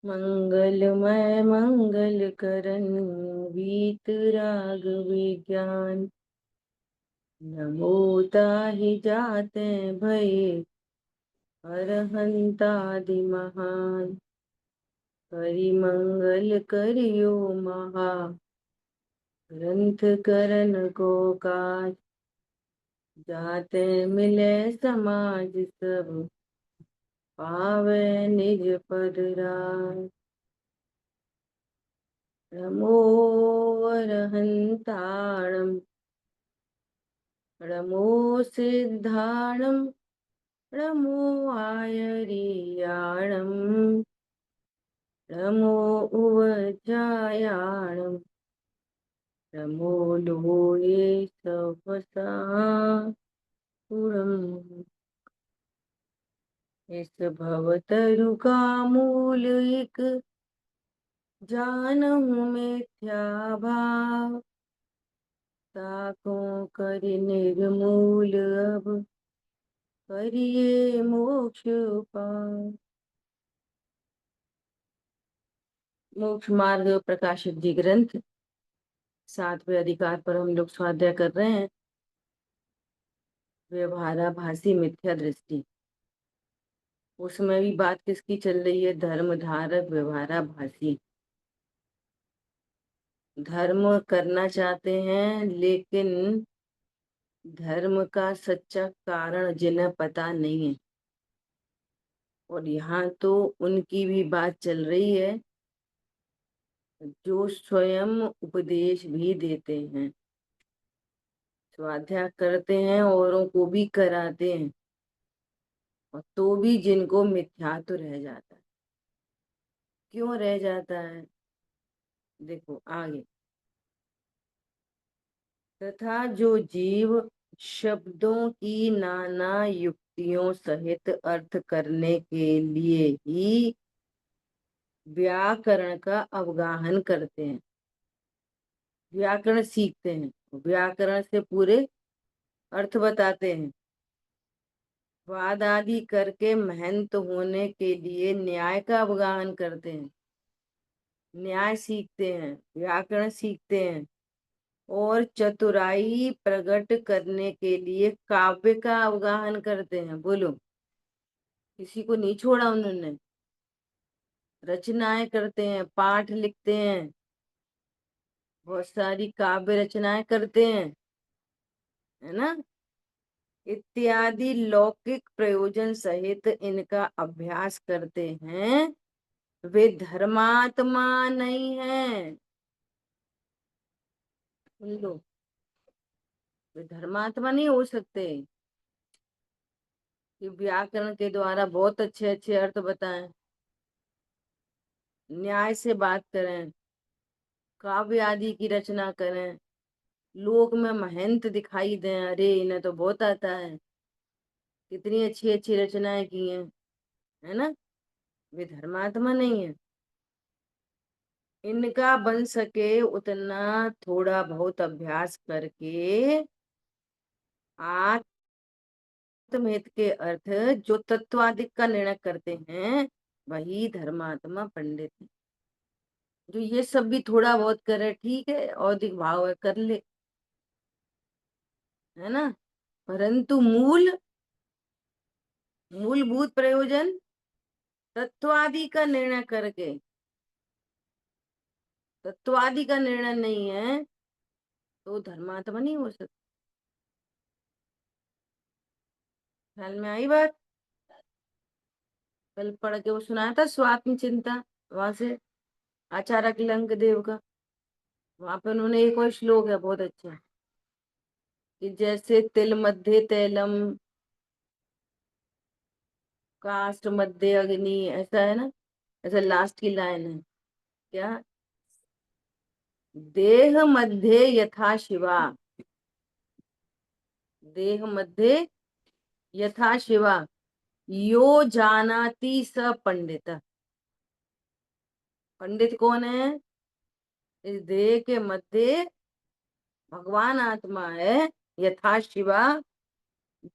मंगलमय मंगल करन वीतराग विज्ञान। नमो ताहि जाते भये अरहंतादि महान। परिमंगल करियो महा ग्रंथ करन को काज। जाते मिले समाज सब पावे निज पद राज। नमो अरहंताणं नमो सिद्धाणं नमो आयर्याणं नमो उवज्रायाणं नमो लोये सवसा पुरम्। इस भवतरु का मूल एक जानहु मिथ्या भाव। ताकों कर निर्मूल अब करिए मोक्ष पाव। मोक्ष मार्ग प्रकाशित जी ग्रंथ 7वें अधिकार पर हम लोग स्वाध्याय कर रहे हैं। व्यवहाराभासी मिथ्या दृष्टि। उसमें भी बात किसकी चल रही है? धर्म धारक व्यवहाराभासी। धर्म करना चाहते हैं लेकिन धर्म का सच्चा कारण जिन्हें पता नहीं है। और यहाँ तो उनकी भी बात चल रही है जो स्वयं उपदेश भी देते हैं, स्वाध्याय करते हैं, औरों को भी कराते हैं, और तो भी जिनको मिथ्यात्व रह जाता है। क्यों रह जाता है? देखो आगे। तथा जो जीव शब्दों की नाना युक्तियों सहित अर्थ करने के लिए ही व्याकरण का अवगाहन करते हैं, व्याकरण सीखते हैं, व्याकरण से पूरे अर्थ बताते हैं, वाद आदि करके महंत होने के लिए न्याय का अवगाहन करते हैं, न्याय सीखते हैं, व्याकरण सीखते हैं, और चतुराई प्रकट करने के लिए काव्य का अवगाहन करते हैं। बोलो, किसी को नहीं छोड़ा उन्होंने। रचनाएं करते हैं, पाठ लिखते हैं, बहुत सारी काव्य रचनाएं करते हैं, है ना। इत्यादि लौकिक प्रयोजन सहित इनका अभ्यास करते हैं। वे धर्मात्मा नहीं है। सुन लो, वे धर्मात्मा नहीं हो सकते कि व्याकरण के द्वारा बहुत अच्छे अच्छे अर्थ बताएं, न्याय से बात करें, काव्य आदि की रचना करें, लोक में महंत दिखाई दें, अरे इन्हें तो बहुत आता है, कितनी अच्छी अच्छी रचनाएं की हैं, है ना। वे धर्मात्मा नहीं है। इनका बन सके उतना थोड़ा बहुत अभ्यास करके आत्महित के अर्थ जो तत्वादिक का निर्णय करते हैं वही धर्मात्मा पंडित है। जो ये सब भी थोड़ा बहुत करे ठीक है, औदिक भाव है कर ले, है ना। परंतु मूलभूत प्रयोजन तत्वादि का निर्णय करके, तत्वादि का निर्णय नहीं है तो धर्मात्मा नहीं हो सकता। ख्याल में आई बात? कल पढ़ के वो सुनाया था स्वात्म चिंता, वहां से आचार्य लंक देव का। वहां पे उन्होंने एक और श्लोक है बहुत अच्छा, कि जैसे तिल मध्य तैलम काष्ठ मध्य अग्नि, ऐसा है ना। ऐसा लास्ट की लाइन है क्या? देह मध्य यथा शिवा, देह मध्य यथा शिवा यो जानाति स पंडित। पंडित कौन है? इस देह के मध्य भगवान आत्मा है, यथा शिवा,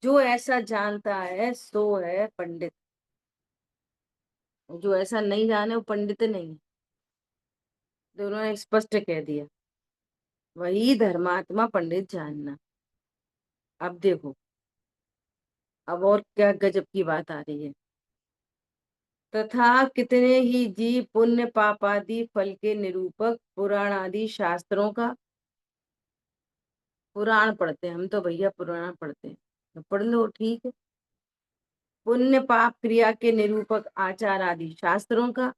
जो ऐसा जानता है सो है पंडित। जो ऐसा नहीं जाने वो पंडित नहीं है। दोनों ने स्पष्ट कह दिया, वही धर्मात्मा पंडित जानना। अब देखो, अब और क्या गजब की बात आ रही है। तथा कितने ही जीव पुण्य पापादि फल के निरूपक पुराण आदि शास्त्रों का, पुराण पढ़ते हैं हम तो भैया, पुराण पढ़ते हैं तो पढ़ लो ठीक है। पुण्य पाप क्रिया के निरूपक आचार आदि शास्त्रों का,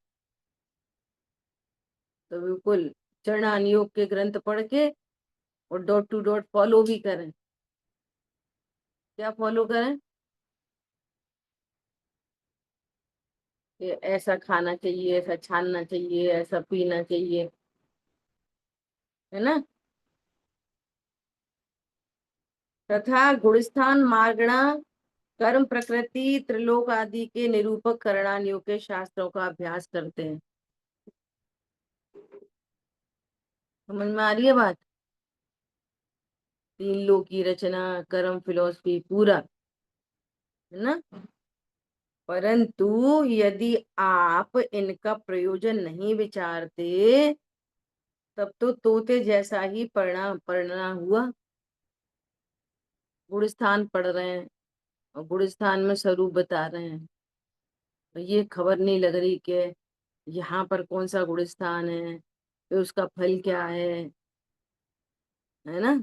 तो बिल्कुल चरणान योग के ग्रंथ पढ़ के और डॉट टू डॉट फॉलो भी करें। क्या फॉलो करें? कि ऐसा खाना चाहिए, ऐसा छानना चाहिए, ऐसा पीना चाहिए, है ना। तथा गुणस्थान मार्गणा कर्म प्रकृति त्रिलोक आदि के निरूपक करणानियों के शास्त्रों का अभ्यास करते हैं। समझ में आ रही है बात? तीन लोक की रचना, कर्म फिलोसफी पूरा, है ना। परंतु यदि आप इनका प्रयोजन नहीं विचारते, तब तो तोते जैसा ही परिणाम हुआ। गुड़स्थान पढ़ रहे हैं और गुड़स्थान में स्वरूप बता रहे हैं, तो ये खबर नहीं लग रही कि यहाँ पर कौन सा गुड़स्थान है, कि उसका फल क्या है ना।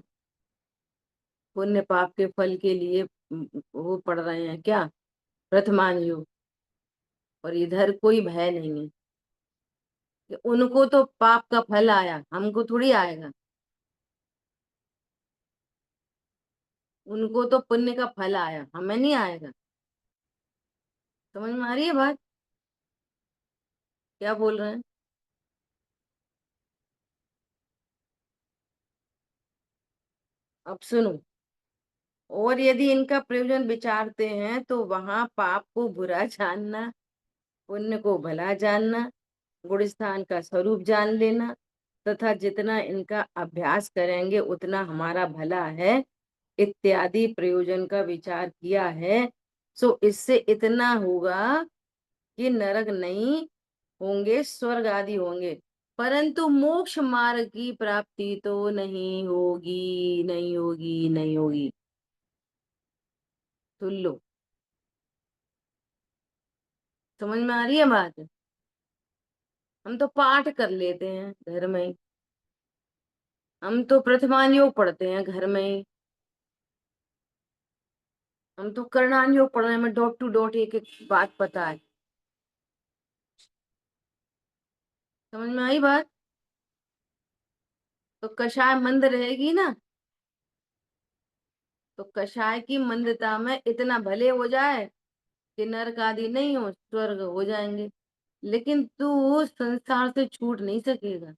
पुण्य पाप के फल के लिए वो पढ़ रहे हैं क्या, प्रथमान योग। और इधर कोई भय नहीं है कि उनको तो पाप का फल आया, हमको थोड़ी आएगा। उनको तो पुण्य का फल आया, हमें नहीं आएगा। समझ में आ रही है बात? क्या बोल रहे हैं? अब सुनो, और यदि इनका प्रयोजन विचारते हैं तो वहां पाप को बुरा जानना, पुण्य को भला जानना, गुण स्थान का स्वरूप जान लेना, तथा जितना इनका अभ्यास करेंगे उतना हमारा भला है, इत्यादि प्रयोजन का विचार किया है। सो इससे इतना होगा कि नरक नहीं होंगे, स्वर्ग आदि होंगे, परंतु मोक्ष मार्ग की प्राप्ति तो नहीं होगी, नहीं होगी, नहीं होगी। सुन लो, समझ में आ रही है बात? हम तो पाठ कर लेते हैं घर में ही, हम तो प्रथमान योग पढ़ते हैं घर में ही, हम तो करणान योग पढ़ रहे हैं, हमें डॉट टू डॉट एक एक बात पता है। समझ में आई बात? तो कषाय मंद रहेगी ना, तो कषाय की मंदता में इतना भले हो जाए कि नरक आदि नहीं हो, स्वर्ग हो जाएंगे। लेकिन तू संसार से छूट नहीं सकेगा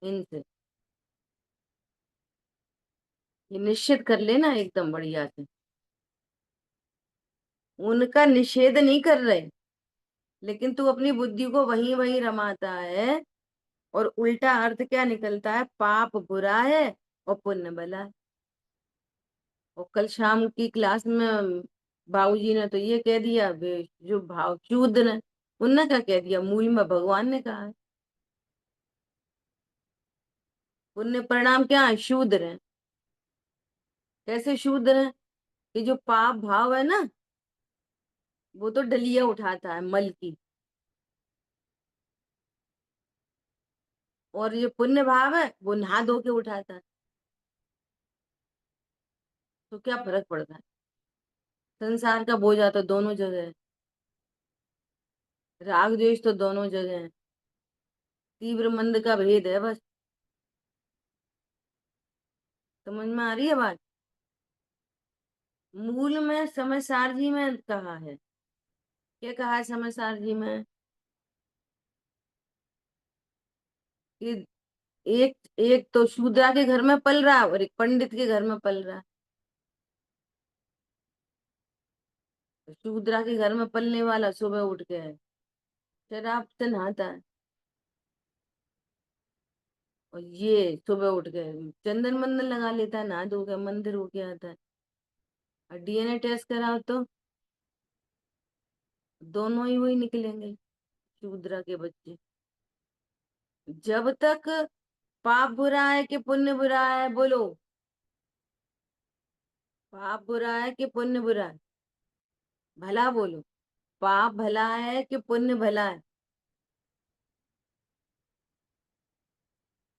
इनसे, ये निश्चित कर लेना एकदम बढ़िया से। उनका निषेध नहीं कर रहे, लेकिन तू अपनी बुद्धि को वहीं वहीं रमाता है, और उल्टा अर्थ क्या निकलता है, पाप बुरा है और पुण्य भला है। और कल शाम की क्लास में बाबूजी ने तो ये कह दिया, जो भाव शूद्र है, उनने क्या कह दिया, मूल में भगवान ने कहा है पुण्य परिणाम क्या है, शूद्र है। कैसे शूद्र है? कि जो पाप भाव है ना, वो तो डलिया उठाता है मल की, और जो पुण्य भाव है वो नहा धो के उठाता है। तो क्या फर्क पड़ता है? संसार का बोझा तो दोनों जगह है, राग द्वेष तो दोनों जगह है, तीव्र मंद का भेद है बस। समझ में आ रही है बात? मूल में समयसार जी में कहा है, क्या कहा है समयसार जी में, कि एक एक तो शूद्रा के घर में पल रहा और एक पंडित के घर में पल रहा। तो शूद्रा के घर में पलने वाला सुबह उठ के शराब से नहाता है, और ये सुबह उठ के चंदन मंदन लगा लेता है, नहा धो के मंदिर होके आता है। और डीएनए टेस्ट कराओ तो दोनों ही वही निकलेंगे, शूद्र के बच्चे। जब तक पाप बुरा है कि पुण्य बुरा है, बोलो। पाप बुरा है कि पुण्य बुरा है? भला बोलो। पाप भला है कि पुण्य भला है?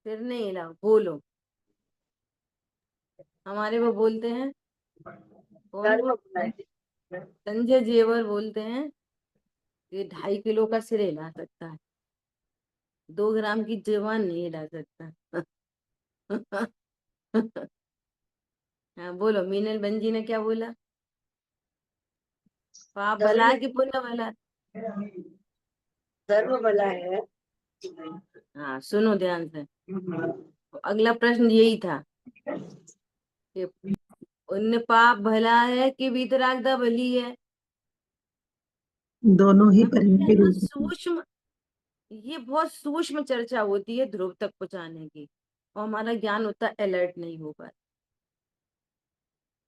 फिर नहीं हिलाओ, बोलो। हमारे वो बोलते हैं, कौन? धर्म बुरा है। संजय जेवर बोलते हैं कि 2.5 किलो का सिर हिला सकता है, 2 ग्राम की जवान नहीं हिला सकता। हाँ बोलो, मीनल बंजी ने क्या बोला? पाप भला धर्म है कि पुण्य भला है? धर्म भला है। हाँ सुनो ध्यान से, अगला प्रश्न यही था कि पुण्य पाप भला है कि वीतरागता भली है? दोनों ही हाँ, परियों ये के ना रूप में। सूक्ष्म, ये बहुत सूक्ष्म चर्चा होती है ध्रुव तक पहुंचाने की, और हमारा ज्ञान उतना अलर्ट नहीं हो पाता।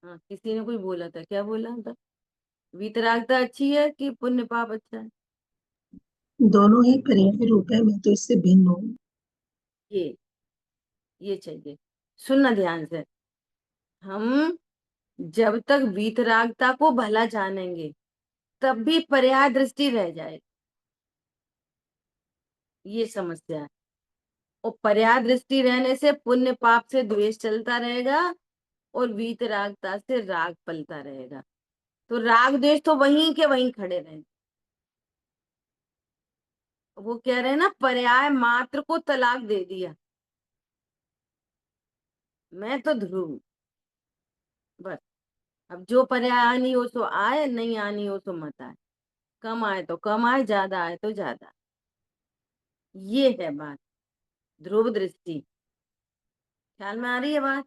हाँ, किसी ने कोई बोला था, क्या बोला था? वीतरागता अच्छी है कि पुण्य पाप अच्छा है? दोनों ही परियों के रूप है, मैं तो इससे भिन्न हूँ। ये ये चाहिए, सुनना ध्यान से। हम जब तक वीतरागता को भला जानेंगे तब भी पर्याय दृष्टि रह जाए, ये समस्या है। और पर्याय दृष्टि रहने से पुण्य पाप से द्वेष चलता रहेगा, और वीतरागता से राग पलता रहेगा। तो राग द्वेष तो वहीं के वहीं खड़े रहेंगे। वो कह रहे हैं ना, पर्याय मात्र को तलाक दे दिया। मैं तो ध्रुव हूं, बस। अब जो पर्याय आनी हो सो आए, नहीं आनी हो तो मत आए। कम आए तो कम आए, ज्यादा आए तो ज्यादा। ये है बात, ध्रुव दृष्टि। ख्याल में आ रही है बात?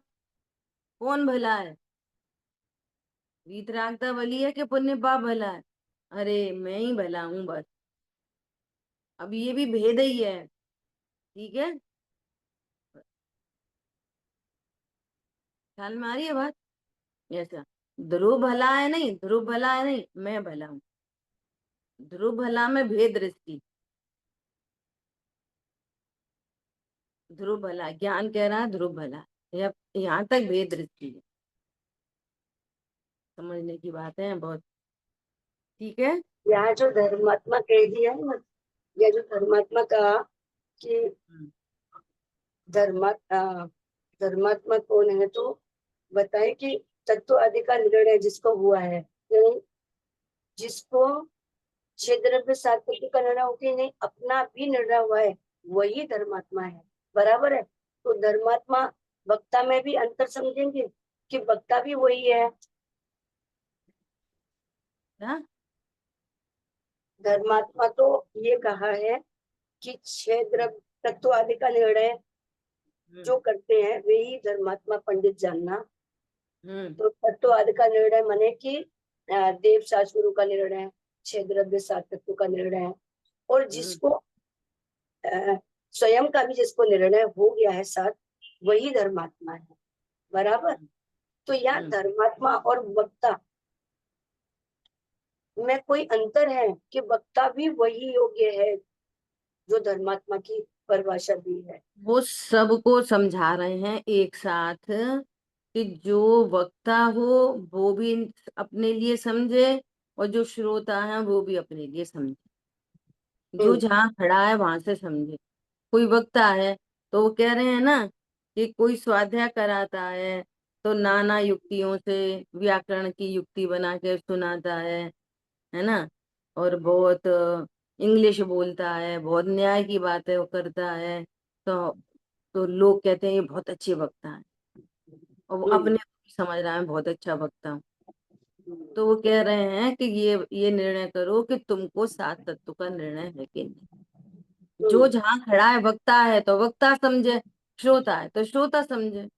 कौन भला है? वीतरागता भली है कि पुण्य पाप भला है? अरे मैं ही भला हूं बस। अब ये भी भेद ही है, ठीक है? ख्याल में आ रही है बात? ऐसा, ध्रुव भला है नहीं, ध्रुव भला है नहीं, मैं भला हूं। ध्रुव भला में भेद दृष्टि। ध्रुव भला, ज्ञान कह रहा है ध्रुव भला, यहाँ तक भेद दृष्टि है। समझने की बात है बहुत, ठीक है? यहाँ जो धर्मात्मा कह दिया है ना, या जो धर्मात्मा का कि हम्म, धर्मा धर्मात्मा कौन है, तो बताए कि तत्व आदि का निर्णय जिसको हुआ है, यानी जिसको छह द्रव्य सात तत्व का निर्णय होती नहीं, अपना भी निर्णय हुआ है, वही धर्मात्मा है। बराबर है। तो धर्मात्मा वक्ता में भी अंतर समझेंगे कि वक्ता भी वही है। हाँ? धर्मात्मा तो ये कहा है कि छह द्रव्य तत्व आदि का निर्णय हम्म। जो करते हैं वे ही धर्मात्मा पंडित जानना। हम्म। तो तत्व आदि का निर्णय माने कि देव शास्त्रों का निर्णय, छह द्रव्य सात तत्व का निर्णय, और हम्म। जिसको स्वयं का भी जिसको निर्णय हो गया है साथ, वही धर्मात्मा है। बराबर। तो यहाँ हम्म। धर्मात्मा और वक्ता में कोई अंतर है कि वक्ता भी वही योग्य है जो धर्मात्मा की परिभाषा दी है। वो सबको समझा रहे हैं एक साथ कि जो वक्ता हो वो भी अपने लिए समझे, और जो श्रोता है वो भी अपने लिए समझे। जो हम्म। जहाँ खड़ा है वहां से समझे। कोई वक्ता है तो वो कह रहे हैं ना कि कोई स्वाध्याय कराता है तो नाना युक्तियों से व्याकरण की युक्ति बना के सुनाता है ना, और बहुत इंग्लिश बोलता है, बहुत न्याय की बातें वो करता है। तो लोग कहते हैं ये बहुत अच्छे वक्ता है, और वो हम्म। अपने आप को समझ रहा है बहुत अच्छा वक्ता हूँ। तो वो कह रहे हैं कि ये निर्णय करो कि तुमको सात तत्व का निर्णय है कि नहीं। जो हम्म। जहाँ खड़ा है, वक्ता है तो वक्ता समझे, श्रोता है तो श्रोता समझे।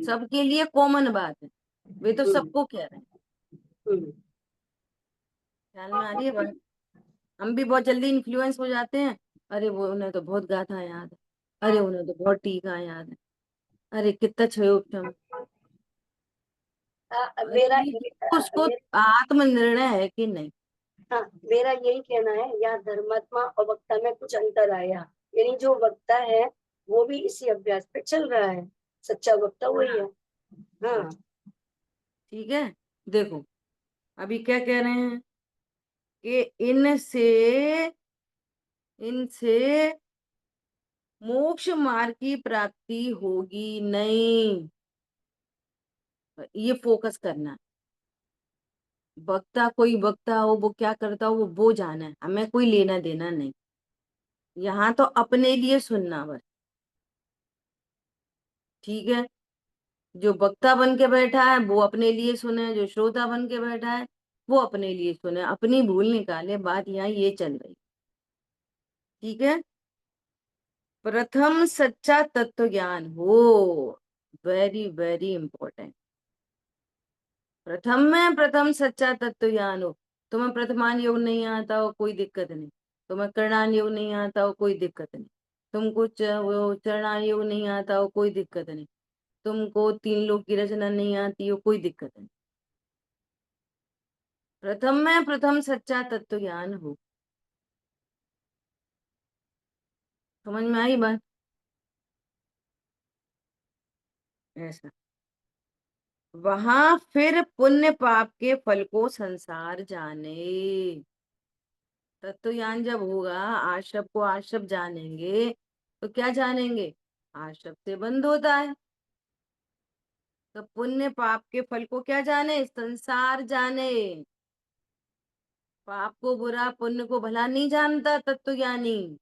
सबके लिए कॉमन बात है, वे तो हम्म। सबको कह रहे हैं। हम्म। ख्याल में आ रही है बात? हम भी बहुत जल्दी इन्फ्लुएंस हो जाते हैं। अरे वो उन्हें तो बहुत गाथा याद है, अरे उन्हें तो बहुत टीका याद है, अरे कितना क्षयोपम। अरे मेरा ये उसको आत्म निर्णय है कि नहीं? हाँ, मेरा यही कहना है, यहाँ धर्मात्मा और वक्ता में कुछ अंतर आया, यानी जो वक्ता है वो भी इसी अभ्यास पे चल रहा है, सच्चा वक्ता वही है। हाँ, ठीक है। देखो अभी क्या कह रहे हैं कि इनसे इनसे मोक्ष मार्ग की प्राप्ति होगी नहीं, ये फोकस करना है। वक्ता कोई वक्ता हो, वो क्या करता हो वो जाना है, हमें कोई लेना देना नहीं। यहाँ तो अपने लिए सुनना बस। ठीक है, जो वक्ता बन के बैठा है वो अपने लिए सुने, जो श्रोता बन के बैठा है वो अपने लिए सुने, अपनी भूल निकाले। बात यहाँ ये चल रही। ठीक है, प्रथम सच्चा तत्व ज्ञान हो, वेरी वेरी इंपॉर्टेंट। प्रथम में प्रथम सच्चा तत्व ज्ञान हो। तुम्हें प्रथमान योग नहीं आता हो कोई दिक्कत नहीं, तुम्हें करणान योग नहीं आता हो कोई दिक्कत नहीं, तुमको वो चरणान योग नहीं आता हो कोई दिक्कत नहीं, तुमको तीन लोक की रचना नहीं आती हो कोई दिक्कत नहीं। प्रथम में प्रथम सच्चा तत्व ज्ञान हो। समझ में आई बात? ऐसा वहां फिर पुण्य पाप के फल को संसार जाने। तत्व ज्ञान जब होगा, आश्रम को आश्रम जानेंगे तो क्या जानेंगे? आश्रम से बंद होता है। तो पुण्य पाप के फल को क्या जाने? संसार जाने। पाप को बुरा पुण्य को भला नहीं जानता तत्व ज्ञानी।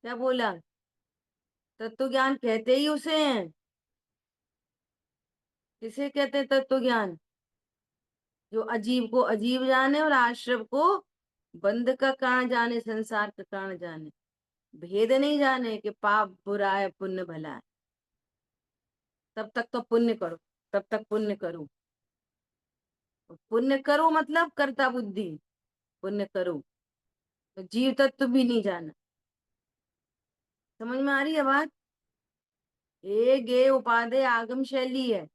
क्या बोला? तत्व ज्ञान कहते ही उसे हैं। किसे कहते हैं तत्व ज्ञान? जो अजीब को अजीब जाने और आश्रम को बंद का कारण जाने, संसार का कारण जाने। भेद नहीं जाने कि पाप बुरा है पुण्य भला है। तब तक तो पुण्य करो, तब तक पुण्य करो। पुण्य करो मतलब कर्ता बुद्धि, पुण्य करो तो जीव तत्व भी नहीं जाना। समझ में आ रही है बात? ए गे उपाधि आगम शैली है,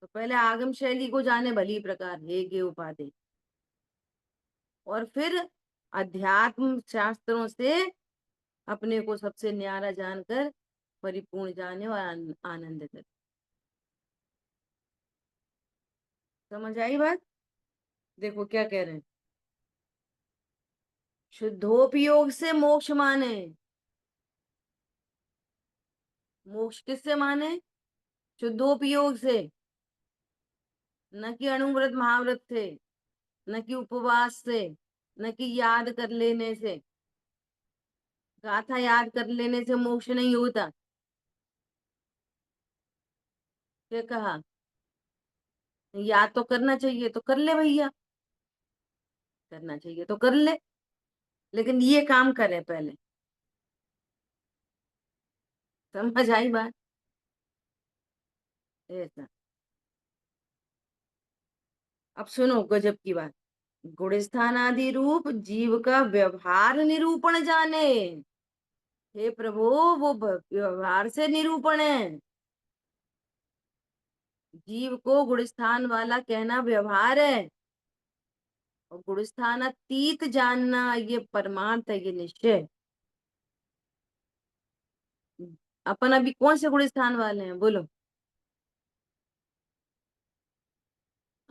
तो पहले आगम शैली को जाने भली प्रकार, हे गे उपाधि, और फिर अध्यात्म शास्त्रों से अपने को सबसे न्यारा जानकर परिपूर्ण जाने और आनंद कर। समझ आई बात? देखो क्या कह रहे हैं, शुद्धोपयोग से मोक्ष माने। मोक्ष किससे माने? शुद्धोपयोग से, न कि अणुव्रत महाव्रत से, न कि उपवास से, न कि याद कर लेने से। गाथा याद कर लेने से मोक्ष नहीं होता। क्या कहा? याद तो करना चाहिए तो कर ले भैया, करना चाहिए तो कर ले, लेकिन ये काम करे पहले। समझ आई बात? ऐसा। अब सुनो गजब की बात, गुण स्थान आदि रूप जीव का व्यवहार निरूपण जाने। हे प्रभु, वो व्यवहार से निरूपण है। जीव को गुण स्थान वाला कहना व्यवहार है, और गुण स्थान अतीत जानना ये परमार्थ है, ये निश्चय है। अपन अभी कौन से गुण स्थान वाले हैं बोलो?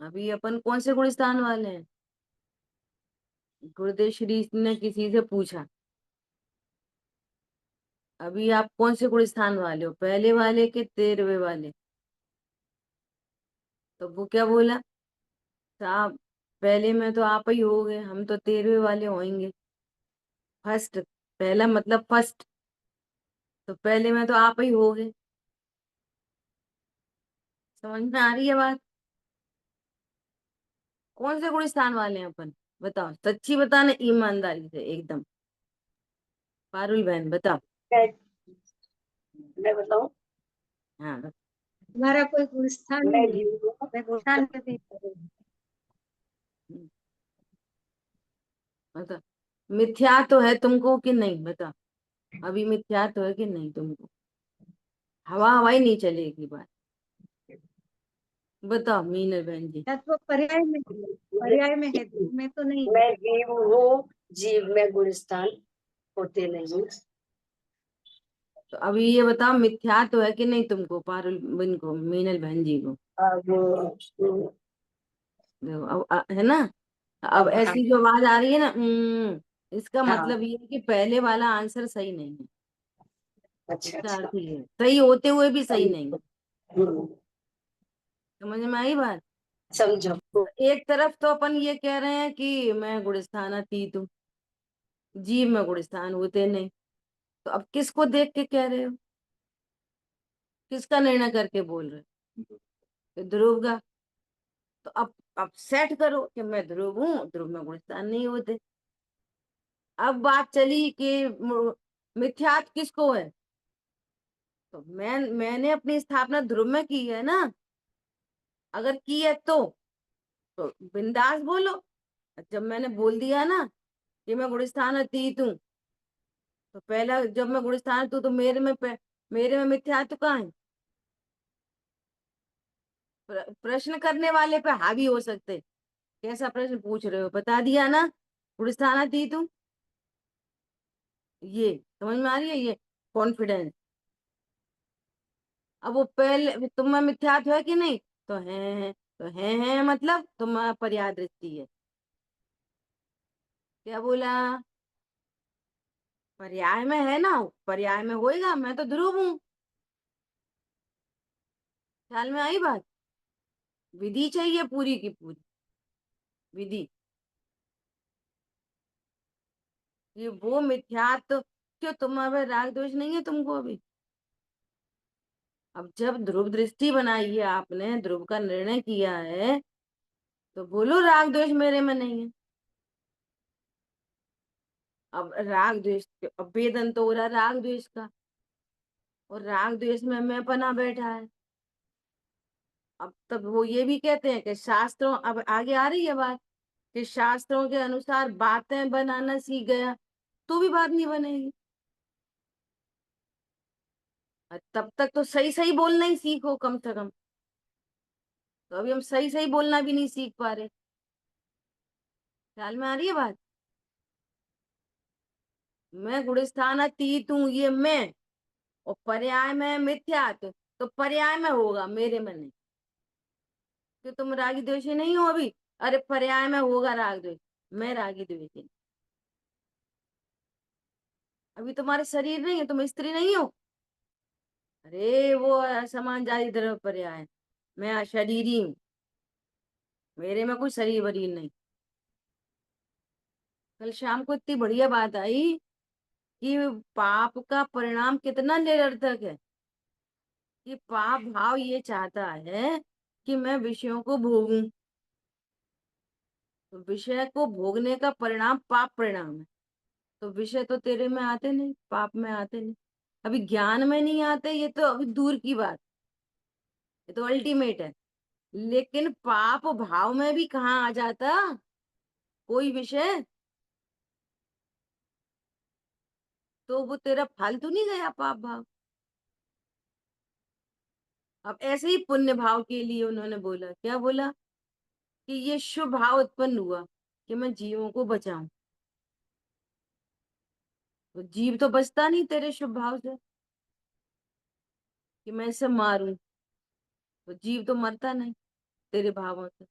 अभी अपन कौन से गुण स्थान वाले हैं? गुरुदेव श्री ने किसी से पूछा, अभी आप कौन से गुण स्थान वाले हो, पहले वाले के 13वें वाले? तो वो क्या बोला, साहब पहले में तो आप ही हो गए, हम तो 13वें वाले होंगे। फर्स्ट, पहला मतलब फर्स्ट, तो पहले में तो आप ही हो गए। समझ में आ रही है बात? कौन से गुण स्थान वाले हैं अपन? बताओ, सच्ची बताना ईमानदारी से एकदम। पारुल बहन बताओ। मैं मैं बताऊं, हाँ हमारा कोई गुलिस्तान मैं नहीं भी है, हूँ। मैं गुलिस्तान में भी बता, मिथ्या तो है तुमको कि नहीं? बता, अभी मिथ्या तो है कि नहीं तुमको? हवा हवाई नहीं चलेगी बात, बताओ मीनल बहन जी। तत्व पर्याय में है, ध्रुव में तो नहीं है। मैं जीव हूँ, जीव में गुण स्थान होते नहीं। तो अभी ये बताओ, मिथ्या तो है कि नहीं तुमको, पारुल इनको मीनल बहन जी को? अब देखो अब है ना, अब अब हाँ, ऐसी जो आवाज आ रही है ना, इसका हाँ, मतलब ये है कि पहले वाला आंसर सही नहीं है। अच्छा इसका अच्छा। अर्थ ये है, सही होते हुए भी सही नहीं है। हम्म, समझ में आई बात? समझो। एक तरफ तो अपन ये कह रहे हैं कि मैं गुणस्थान अतीत हूँ, जीव में गुणस्थान होते नहीं। तो अब किसको देख के कह रहे हो, किसका निर्णय करके बोल रहे हो? तो ध्रुव का। तो अब सेट करो कि मैं ध्रुव हूँ, ध्रुव में गुणस्थान नहीं होते। अब बात चली कि मिथ्यात्व किसको है, तो मैंने अपनी स्थापना ध्रुव में की है ना। अगर की है तो बिंदास बोलो। जब मैंने बोल दिया ना कि मैं गुणस्थान अतीत हूँ, तो पहला जब मैं गुणस्थान हूँ तो मेरे में मिथ्यात्व कहाँ है? प्रश्न करने वाले पे हावी हो सकते। कैसा प्रश्न पूछ रहे हो, बता दिया ना, गुणस्थान अतीत हूँ। ये समझ में आ रही है, ये कॉन्फिडेंस। अब वो पहले तुम में मिथ्यात्व है कि नहीं, तो है, तो है मतलब तुम पर्याय दृष्टि है। क्या बोला? पर्याय में है ना, पर्याय में होएगा, मैं तो ध्रुव हूँ। ख्याल में आई बात? विधि चाहिए पूरी की पूरी विधि। ये वो मिथ्यात्व, क्यों तुम्हारे राग द्वेष नहीं है तुमको अभी? अब जब ध्रुव दृष्टि बनाई है आपने, ध्रुव का निर्णय किया है, तो बोलो राग द्वेष मेरे में नहीं है। अब राग द्वेष, अब वेदन तो हो रहा राग द्वेष का, और राग द्वेष में मैं पना बैठा है। अब तब वो ये भी कहते हैं कि शास्त्रों, अब आगे आ रही है बात, कि शास्त्रों के अनुसार बातें बनाना सीख गया तो भी बात नहीं बनेगी। और तब तक तो सही सही बोलना ही सीखो कम से कम। तो अभी हम सही सही बोलना भी नहीं सीख पा रहे। ख्याल में आ रही है बात? मैं गुणस्थान अतीत हूँ, ये मैं, और पर्याय में मिथ्यात्व, तो पर्याय में होगा, मेरे में नहीं। कि तुम रागी द्वेषी नहीं हो अभी, अरे पर्याय में होगा राग द्वेष, मैं रागी द्वेषी। अभी तुम्हारे शरीर नहीं है, तुम स्त्री नहीं हो। अरे वो असमान जाति द्रव्य पर्याय, मैं अशरीरी हूँ, मेरे में कोई शरीर वरीर नहीं। कल शाम को इतनी बढ़िया बात आई कि पाप का परिणाम कितना निरर्थक है। कि पाप भाव ये चाहता है कि मैं विषयों को भोगूं, तो विषय को भोगने का परिणाम पाप परिणाम है। तो विषय तो तेरे में आते नहीं, पाप में आते नहीं। अभी ज्ञान में नहीं आते, ये तो अभी दूर की बात, ये तो अल्टीमेट है। लेकिन पाप भाव में भी कहाँ आ जाता कोई विषय, तो वो तेरा फालतू नहीं गया पाप भाव। अब ऐसे ही पुण्य भाव के लिए उन्होंने बोला, क्या बोला, कि ये शुभ भाव उत्पन्न हुआ कि मैं जीवों को बचाऊं। तो जीव तो बचता नहीं तेरे शुभ भाव से, कि मैं इसे मारूं, तो जीव तो मरता नहीं तेरे भावों से।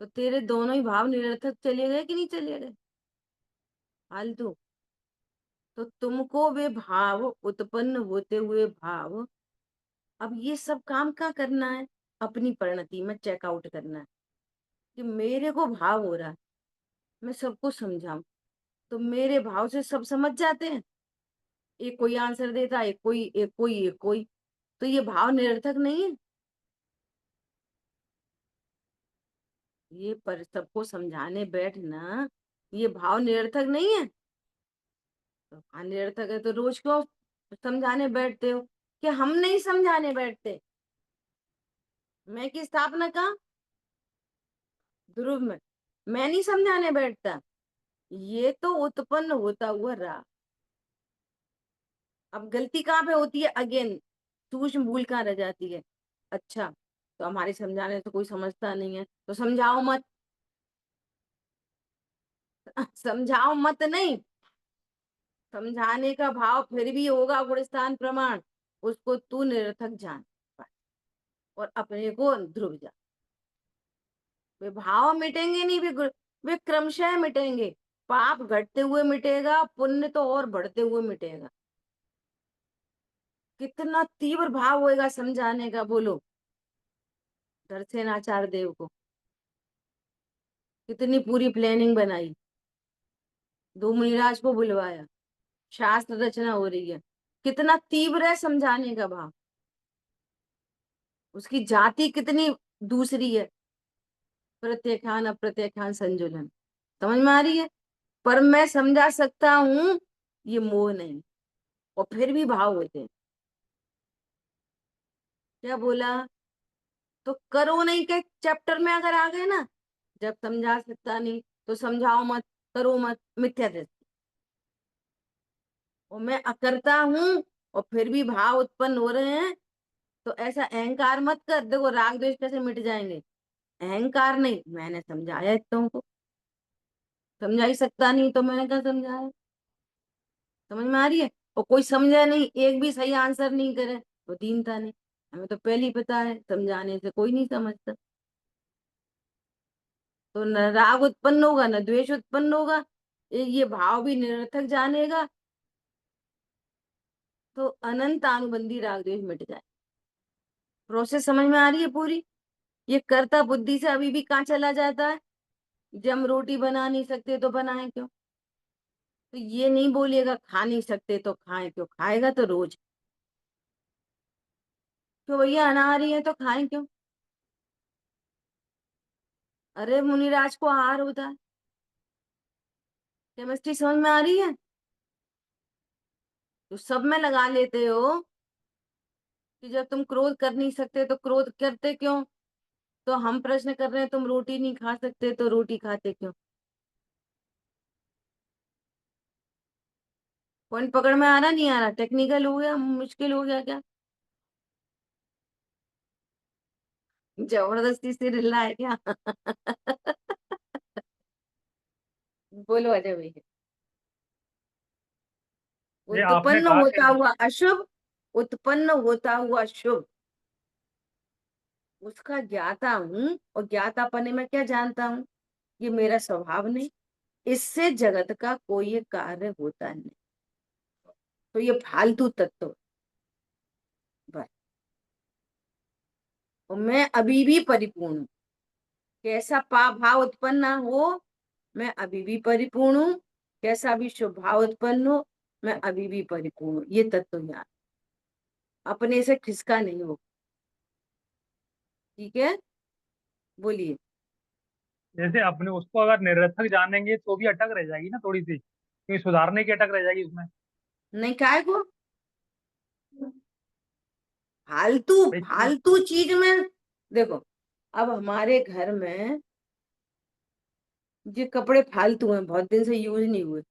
तो तेरे दोनों ही भाव निरर्थक चले गए कि नहीं चले गए, फालतू। तो तुमको वे भाव, उत्पन्न होते हुए भाव, अब ये सब काम क्या करना है, अपनी परिणति में चेकआउट करना है। कि मेरे को भाव हो रहा है, मैं सबको समझाऊं, तो मेरे भाव से सब समझ जाते हैं। एक कोई आंसर देता, एक कोई, एक कोई, एक कोई, तो ये भाव निरर्थक नहीं है। ये पर सबको समझाने बैठना, ये भाव निरर्थक नहीं है। तो हाँ निरर्थक है तो रोज क्यों समझाने बैठते हो? कि हम नहीं समझाने बैठते, मैं की स्थापना कहाँ, ध्रुव में, मैं नहीं समझाने बैठता। ये तो उत्पन्न होता हुआ रहा। अब गलती कहाँ पे होती है, अगेन सूक्ष्म भूल कहाँ रह जाती है। अच्छा, तो हमारे समझाने से कोई समझता नहीं है तो समझाओ मत। समझाओ मत नहीं, समझाने का भाव फिर भी होगा गुणस्थान प्रमाण, उसको तू निरर्थक जान और अपने को ध्रुव जान। वे भाव मिटेंगे नहीं, वे क्रमशः मिटेंगे। पाप घटते हुए मिटेगा, पुण्य तो और बढ़ते हुए मिटेगा। कितना तीव्र भाव होएगा समझाने का, बोलो। दर्शन आचार्य देव को कितनी पूरी प्लानिंग बनाई, दो मुनिराज को बुलवाया, शास्त्र रचना हो रही है, कितना तीव्र है समझाने का भाव। उसकी जाति कितनी दूसरी है, प्रत्याख्यान अप्रत्याख्यान संजुलन। समझ में आ रही है? पर मैं समझा सकता हूं, ये मोह नहीं। और फिर भी भाव होते हैं। क्या बोला? तो करो नहीं के चैप्टर में अगर आ गए ना, जब समझा सकता नहीं तो समझाओ मत, करो मत, मिथ्या दृष्टि। और मैं अकर्ता हूं और फिर भी भाव उत्पन्न हो रहे हैं, तो ऐसा अहंकार मत कर। देखो राग द्वेष कैसे मिट जाएंगे, अहंकार नहीं। मैंने समझाया तुमको, समझा ही सकता नहीं तो मैंने क्या समझाया। समझ में आ रही है? और कोई समझे नहीं, एक भी सही आंसर नहीं करे तो दीनता नहीं। हमें तो पहले ही पता है समझाने से कोई नहीं समझता। तो न राग उत्पन्न होगा न द्वेष उत्पन्न होगा, ये भाव भी निरर्थक जानेगा, तो अनंत अनुबंधी राग द्वेष मिट जाए। प्रोसेस समझ में आ रही है पूरी? ये कर्ता बुद्धि से अभी भी कहाँ चला जाता है। जब हम रोटी बना नहीं सकते तो बनाए क्यों? तो ये नहीं बोलिएगा खा नहीं सकते तो खाएं क्यों, खाएगा तो रोज। क्यों भैया अनाहार ही है तो खाएं क्यों? अरे मुनिराज को आहार होता है। केमिस्ट्री समझ में आ रही है? तो सब में लगा लेते हो कि जब तुम क्रोध कर नहीं सकते तो क्रोध करते क्यों। तो हम प्रश्न कर रहे हैं, तुम रोटी नहीं खा सकते तो रोटी खाते क्यों? पॉइंट पकड़ में आ रहा नहीं आ रहा? टेक्निकल हो गया, मुश्किल हो गया क्या? जबरदस्ती से रिल्ला है क्या? बोलो अजय भैया। ये आपने उत्पन्न कहा होता कि हुआ अशुभ, उत्पन्न होता हुआ शुभ, उसका ज्ञाता हूं। और ज्ञातापने में क्या जानता हूं? ये मेरा स्वभाव नहीं, इससे जगत का कोई कार्य होता नहीं। तो ये फालतू तत्व बस। और मैं अभी भी परिपूर्ण हूँ। कैसा पाप भाव उत्पन्न ना हो, मैं अभी भी परिपूर्ण हूँ। कैसा भी शुभ भाव उत्पन्न हो, मैं अभी भी परिपूर्ण हूँ। ये तत्व याद, अपने से खिसका नहीं हो। ठीक है, बोलिए। जैसे अपने उसको अगर निरर्थक जानेंगे तो भी अटक रह जाएगी ना थोड़ी सी, क्योंकि सुधारने की अटक रह जाएगी उसमें। नहीं काय को फालतू भाई क्यों? फालतू चीज में। देखो, अब हमारे घर में ये कपड़े फालतू हैं, बहुत दिन से यूज नहीं हुए,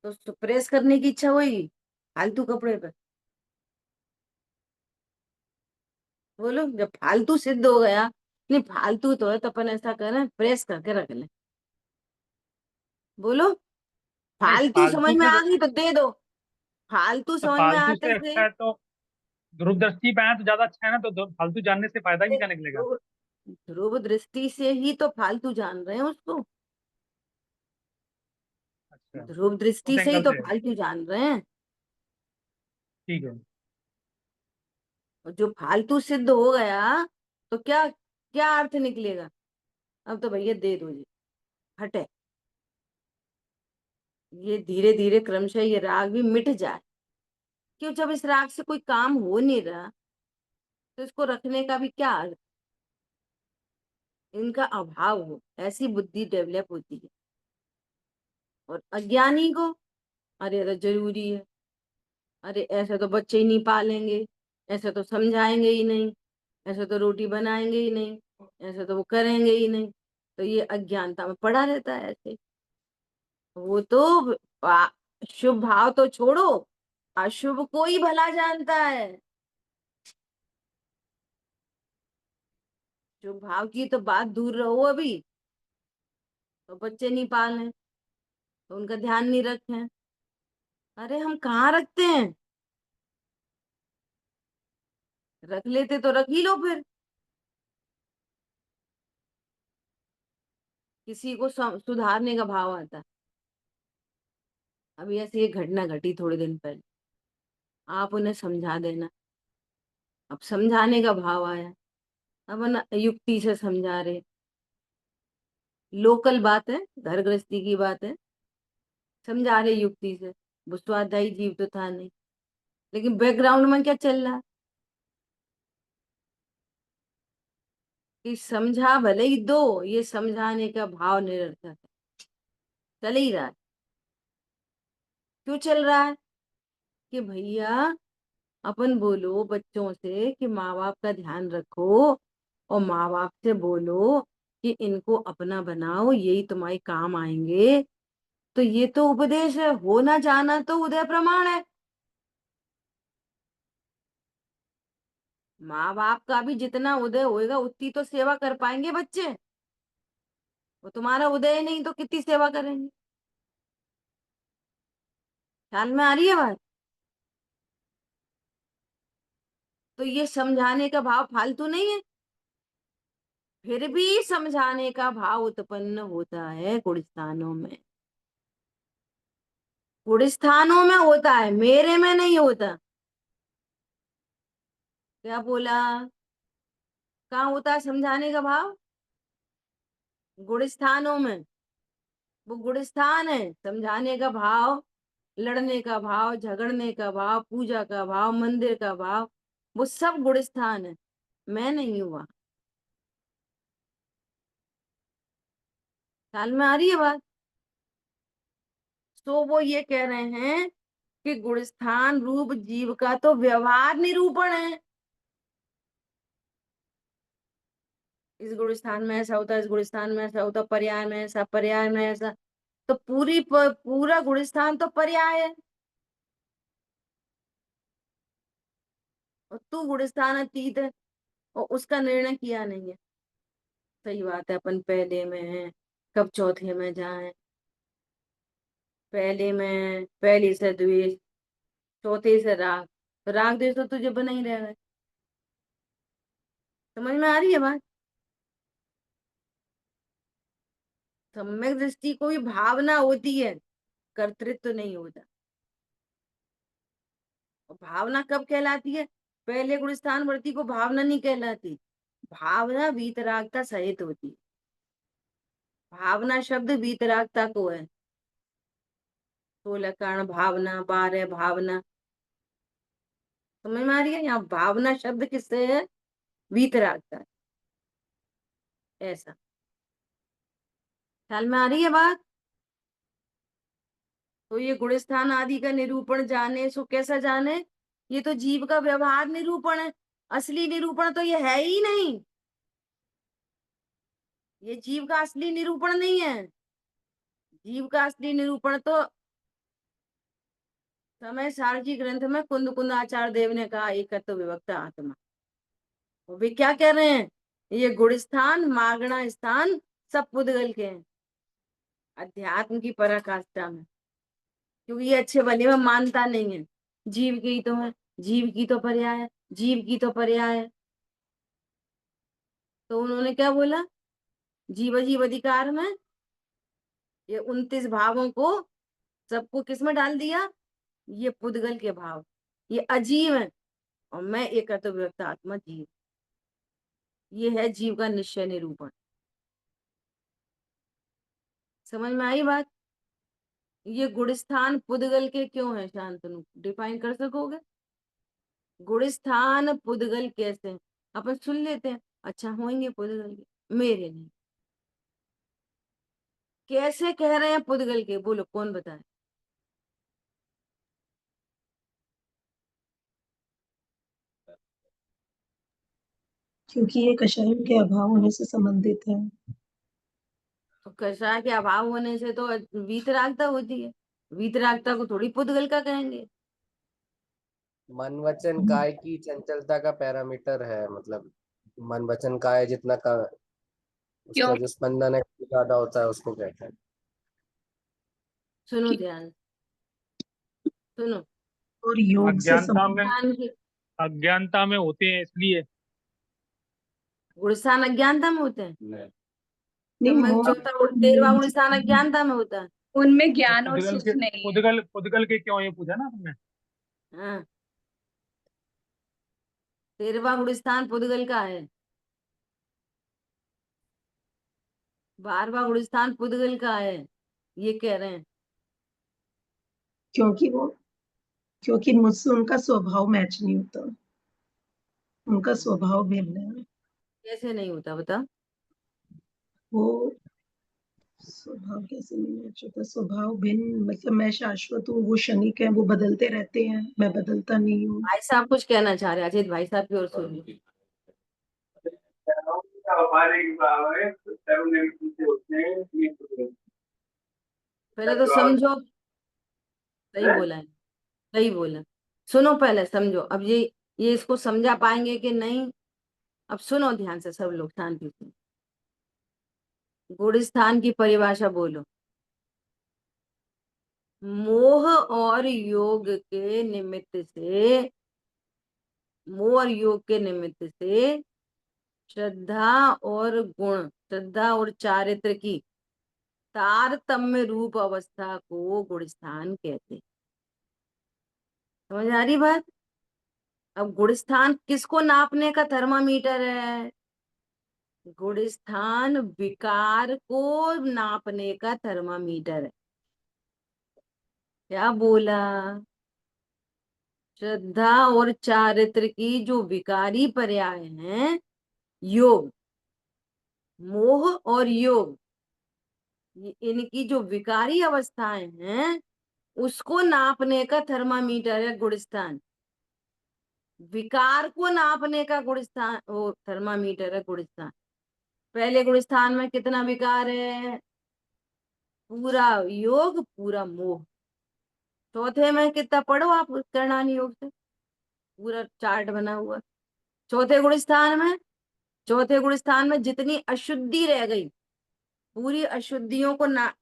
तो प्रेस करने की इच्छा होगी फालतू कपड़े पर? बोलो, जब फालतू सिद्ध हो गया, नहीं फालतू तो है तो अपन ऐसा करें प्रेस करके रख लें। बोलो, नहीं, फालतू समझ फालतू में से आ गई तो दे दो। फालतू तो समझ में फालतू आते से से अच्छा है तो ध्रुव दृष्टि पे आए तो ज्यादा अच्छा है ना, तो फालतू जानने से फायदा ही क्या निकलेगा। ध्रुव ध्रुव दृष्टि से ही तो फालतू जान रहे हैं उसको। अच्छा, ध्रुव उस दृष्टि से ही एंगल तो से। फालतू जान रहे हैं। ठीक है। और जो फालतू सिद्ध हो गया तो क्या क्या अर्थ निकलेगा? अब तो भैया दे दो जी, हटे। ये धीरे धीरे क्रमशः ये राग भी मिट जाए। क्यों? जब इस राग से कोई काम हो नहीं रहा तो इसको रखने का भी क्या अर्थ? इनका अभाव हो, ऐसी बुद्धि डेवलप होती है। और अज्ञानी को, अरे ये तो जरूरी है, अरे ऐसे तो बच्चे ही नहीं पालेंगे, ऐसे तो समझाएंगे ही नहीं, ऐसे तो रोटी बनाएंगे ही नहीं, ऐसे तो वो करेंगे ही नहीं। तो ये अज्ञानता में पड़ा रहता है ऐसे। वो तो शुभ भाव तो छोड़ो, अशुभ को ही भला जानता है। जो भाव की तो बात दूर रहो, अभी तो बच्चे नहीं पाले तो उनका ध्यान नहीं रखे। अरे हम कहाँ रखते हैं, रख लेते तो रख ही लो फिर। किसी को सुधारने का भाव आता है। अभी ऐसी एक घटना घटी थोड़े दिन पहले, आप उन्हें समझा देना। अब समझाने का भाव आया, अब ना युक्ति से समझा रहे, लोकल बात है, घर गृहस्थी की बात है, समझा रहे युक्ति से। वो स्वाध्यायी जीव तो था नहीं, लेकिन बैकग्राउंड में क्या चल रहा है कि समझा भले ही दो, ये समझाने का भाव निरर्थक है, चल ही रहा है। क्यों चल रहा है कि भैया अपन बोलो बच्चों से कि माँ बाप का ध्यान रखो, और माँ बाप से बोलो कि इनको अपना बनाओ, यही तुम्हारे काम आएंगे। तो ये तो उपदेश है, हो ना जाना तो उदय प्रमाण है। माँ बाप का भी जितना उदय होएगा उतनी तो सेवा कर पाएंगे बच्चे। वो तुम्हारा उदय नहीं तो कितनी सेवा करेंगे। ख्याल में आ रही है बात? तो ये समझाने का भाव फालतू नहीं है, फिर भी समझाने का भाव उत्पन्न होता है गुणस्थानों में। गुणस्थानों में होता है, मेरे में नहीं होता। क्या बोला? कहाँ होता है समझाने का भाव? गुणस्थानों में। वो गुणस्थान है, समझाने का भाव, लड़ने का भाव, झगड़ने का भाव, पूजा का भाव, मंदिर का भाव, वो सब गुणस्थान है। मैं नहीं हुआ। ख्याल में आ रही है बात? तो वो ये कह रहे हैं कि गुणस्थान रूप जीव का तो व्यवहार निरूपण है। इस गुणस्थान में ऐसा होता है, इस गुणस्थान में ऐसा होता, पर्याय में ऐसा, पर्याय में ऐसा। तो पूरा गुणस्थान तो पर्याय है, और तू गुणस्थान अतीत है, और उसका निर्णय किया नहीं है। सही बात है, अपन पहले में है, कब चौथे में जाए। पहले में पहली से द्वेष, चौथे से राग, तो राग द्वेष तो तुझे बना ही रहेगा। समझ में आ रही है बात? सम्यक दृष्टि कोई भावना होती है, कर्तृत्व तो नहीं होता। और भावना कब कहलाती है? पहले गुणस्थान वर्ती को भावना नहीं कहलाती, भावना वीतरागता सहित होती है। भावना शब्द वीतरागता को है। 16 कारण भावना, 12 भावना। समझ में आ रही है? यहाँ भावना शब्द किससे है? वीतरागता। ऐसा ख्याल में आ रही है बात? तो ये गुणस्थान आदि का निरूपण जाने सो कैसा जाने? ये तो जीव का व्यवहार निरूपण है, असली निरूपण तो ये है ही नहीं। ये जीव का असली निरूपण नहीं है। जीव का असली निरूपण तो समय सारजी ग्रंथ में कुंद कुंद आचार्य देव ने कहा, एकत्व विभक्त आत्मा। वो भी क्या कह रहे हैं? ये गुणस्थान मागणा स्थान सब पुद्गल के हैं, अध्यात्म की पराकाष्ठा में। क्योंकि ये अच्छे भले में मानता नहीं है, जीव की तो है, जीव की तो पर्याय है, जीव की तो पर्याय है। तो उन्होंने क्या बोला? जीव जीव अधिकार में ये 29 भावों को सबको किस में डाल दिया? ये पुद्गल के भाव, ये अजीव है, और मैं एकत्व व्यक्त आत्मा जीव। ये है जीव का निश्चय निरूपण। समझ में आई बात? ये गुणस्थान पुद्गल के क्यों है? शांतनु डिफाइन कर सकोगे? गुणस्थान पुद्गल कैसे हैं? अपन सुन लेते हैं, अच्छा होंगे पुद्गल के, मेरे नहीं। कैसे कह रहे हैं पुद्गल के? बोलो कौन बताए? क्योंकि ये कषायों के अभाव होने से संबंधित है। तो कषाय के अभाव होने से तो वीतरागता होती है, वीतरागता को थोड़ी पुद्गल का कहेंगे। मन वचन काय की चंचलता का पैरामीटर है, मतलब मन वचन काया जितना का उसका जो स्पंदन है ज्यादा होता है उसको कहते हैं। सुनो ध्यान से, सुनो। और योग से अज्ञानता में, गुणस्थान की, अज्ञानता में होते हैं इसलिए। गुणस्थान अज्ञानता में होते हैं। नहीं, तो मैं मोह चौथा और 13वां योग गुणस्थान अज्ञानता में होता है। उनमें ज्ञान और पुद्गल सुख के, नहीं है। पुद्गल के क्यों ये पूछा ना तुमने। हाँ, 13वां गुणस्थान पुद्गल का है, 12वां गुणस्थान पुद्गल का है, ये कह रहे हैं। क्योंकि मुझसे उनका स्वभाव मैच नहीं होता, उनका स्वभाव भिन्न है। कैसे नहीं होता बता। वो स्वभाव कैसे नहीं मैच होता, स्वभाव भिन्न मतलब मैं शाश्वत हूँ, वो क्षणिक है, वो बदलते रहते हैं, मैं बदलता नहीं हूँ। भाई साहब कुछ कहना चाह रहे हैं, अजीत भाई साहब की ओर सुनिए। पहले तो समझो, सही बोला है, सही बोला। सुनो पहले समझो, अब ये इसको समझा पाएंगे कि नहीं। अब सुनो ध्यान से सब लोग, शांति से। गुणस्थान की परिभाषा बोलो। मोह और योग के निमित्त से, मोह और योग के निमित्त से श्रद्धा और गुण, श्रद्धा और चारित्र की तारतम्य रूप अवस्था को गुणस्थान कहते हैं। समझ आ रही बात। अब गुणस्थान किसको नापने का थर्मामीटर है? गुणस्थान विकार को नापने का थर्मामीटर है। क्या बोला? श्रद्धा और चारित्र की जो विकारी पर्याय हैं, योग, मोह और योग, इनकी जो विकारी अवस्थाएं हैं उसको नापने का थर्मामीटर है गुणस्थान। विकार को नापने का गुणस्थान, वो थर्मामीटर है गुणस्थान। पहले गुणस्थान में कितना विकार है? पूरा योग, पूरा मोह। चौथे में कितना, पढ़ो आप करणानी योग से, पूरा चार्ट बना हुआ। चौथे गुणस्थान में, चौथे गुणस्थान में जितनी अशुद्धि रह गई, पूरी अशुद्धियों को ना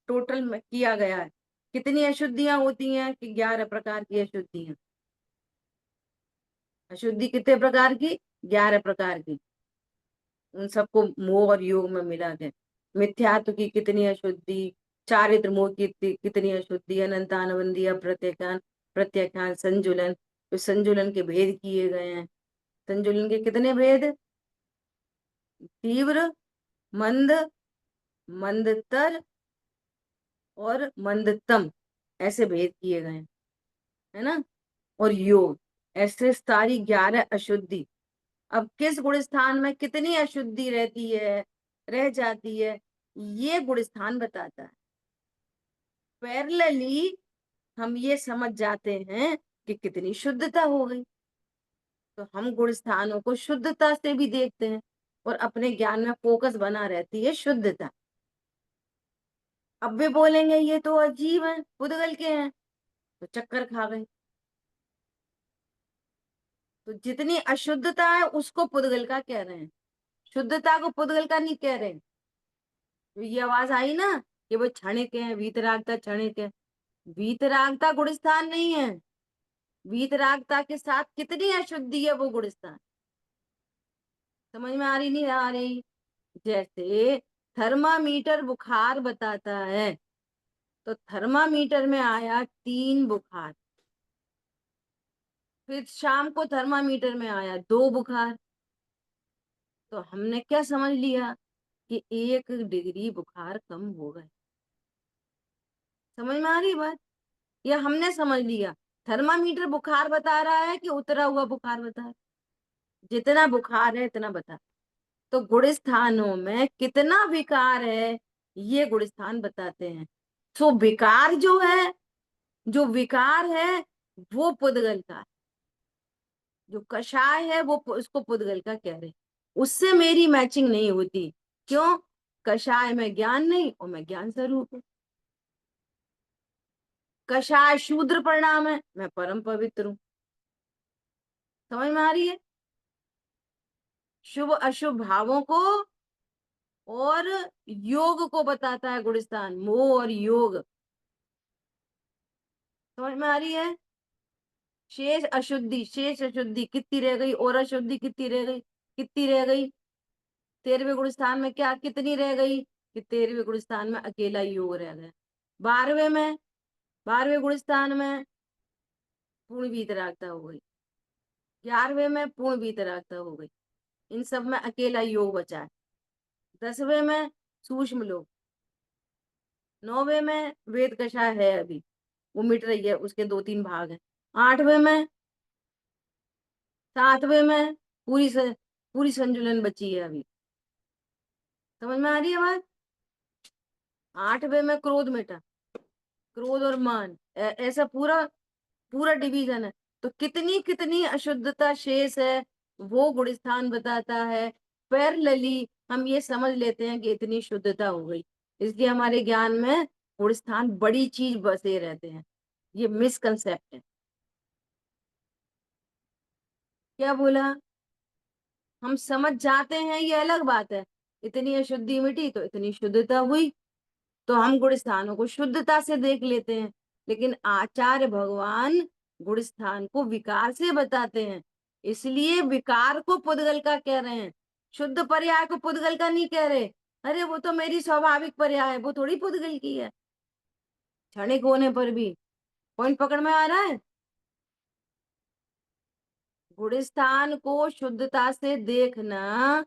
टोटल में किया गया है। कितनी अशुद्धियां होती हैं? कि 11 प्रकार की अशुद्धियां। अशुद्धि कितने प्रकार की? 11 प्रकार की। उन सबको मोह और योग में मिला के, मिथ्यात्व की कितनी अशुद्धि, चारित्र मोह की कितनी अशुद्धि, अनंतानबंदी, अप्रत्याख्यान, प्रत्याख्यान, संजुलन, तो संजुलन के भेद किए गए हैं। संजुलन के कितने भेद? तीव्र, मंद, मंदतर और मंदतम, ऐसे भेद किए गए हैं, है ना। और योग, ऐसे सारी 11 अशुद्धि। अब किस गुणस्थान में कितनी अशुद्धि रहती है, रह जाती है, ये गुणस्थान बताता है। पैरेलली हम ये समझ जाते हैं कि कितनी शुद्धता हो गई, तो हम गुणस्थानों को शुद्धता से भी देखते हैं और अपने ज्ञान में फोकस बना रहती है शुद्धता। अब भी बोलेंगे ये तो अजीब है, पुद्गल के हैं, तो चक्कर खा गए। तो जितनी अशुद्धता है उसको पुद्गल का कह रहे हैं, शुद्धता को पुद्गल का नहीं कह रहे। तो ये आवाज आई ना कि वो क्षणिक है, वीतरागता क्षणिक है। वीतरागता गुणस्थान नहीं है। वीतरागता के साथ कितनी अशुद्धि है वो गुणस्थान। समझ में आ रही नहीं आ रही? जैसे थर्मामीटर बुखार बताता है, तो थर्मामीटर में आया 3 बुखार, फिर शाम को थर्मामीटर में आया 2 बुखार, तो हमने क्या समझ लिया कि 1 डिग्री बुखार कम हो गए। समझ में आ रही बात? या हमने समझ लिया थर्मामीटर बुखार बता रहा है कि उतरा हुआ बुखार बता रहा है? जितना बुखार है इतना बता। तो गुणस्थानों में कितना विकार है ये गुणस्थान बताते हैं। तो विकार जो है, जो विकार है वो पुद्गल का है, जो कषाय है वो उसको पुद्गल का कह रहे। उससे मेरी मैचिंग नहीं होती। क्यों? कषाय में ज्ञान नहीं और मैं ज्ञान स्वरूप हूं। कषाय शूद्र परिणाम है, मैं परम पवित्र हूं। समझ में आ रही है? शुभ अशुभ भावों को और योग को बताता है गुण स्थान, मोह और योग। समझ में आ रही है? शेष अशुद्धि कितनी रह गई, और अशुद्धि कितनी रह गई, कितनी रह गई? 13वें गुण स्थान में क्या कितनी रह गई कि 13वें गुण स्थान में अकेला योग रह गया। 12वें गुण स्थान में पूर्ण वीतरागता हो गई। 11वें में पूर्ण वीतरागता हो गई। इन सब में अकेला योग बचा है। 10वें में सूक्ष्म लोग। 9वें में वेद कषाय है, अभी वो मिट रही है, उसके 2-3 भाग हैं। 8वें में, 7वें में पूरी संतुलन बची है अभी। समझ में आ रही है बात? 8वें में क्रोध मिटा, क्रोध और मान, ऐसा पूरा डिवीजन है। तो कितनी कितनी अशुद्धता शेष है वो गुण स्थान बताता है। पैरेलली हम ये समझ लेते हैं कि इतनी शुद्धता हो गई, इसलिए हमारे ज्ञान में गुण स्थान बड़ी चीज बसे रहते हैं। ये मिसकंसेप्ट है। क्या बोला? हम समझ जाते हैं ये अलग बात है। इतनी अशुद्धि मिटी तो इतनी शुद्धता हुई, तो हम गुण स्थानों को शुद्धता से देख लेते हैं। लेकिन आचार्य भगवान गुण स्थान को विकार से बताते हैं, इसलिए विकार को पुद्गल का कह रहे हैं, शुद्ध पर्याय को पुद्गल का नहीं कह रहे। अरे वो तो मेरी स्वाभाविक पर्याय है, वो थोड़ी पुद्गल की है। क्षणिक होने पर भी पॉइंट पकड़ में आ रहा है? गुण स्थान को शुद्धता से देखना,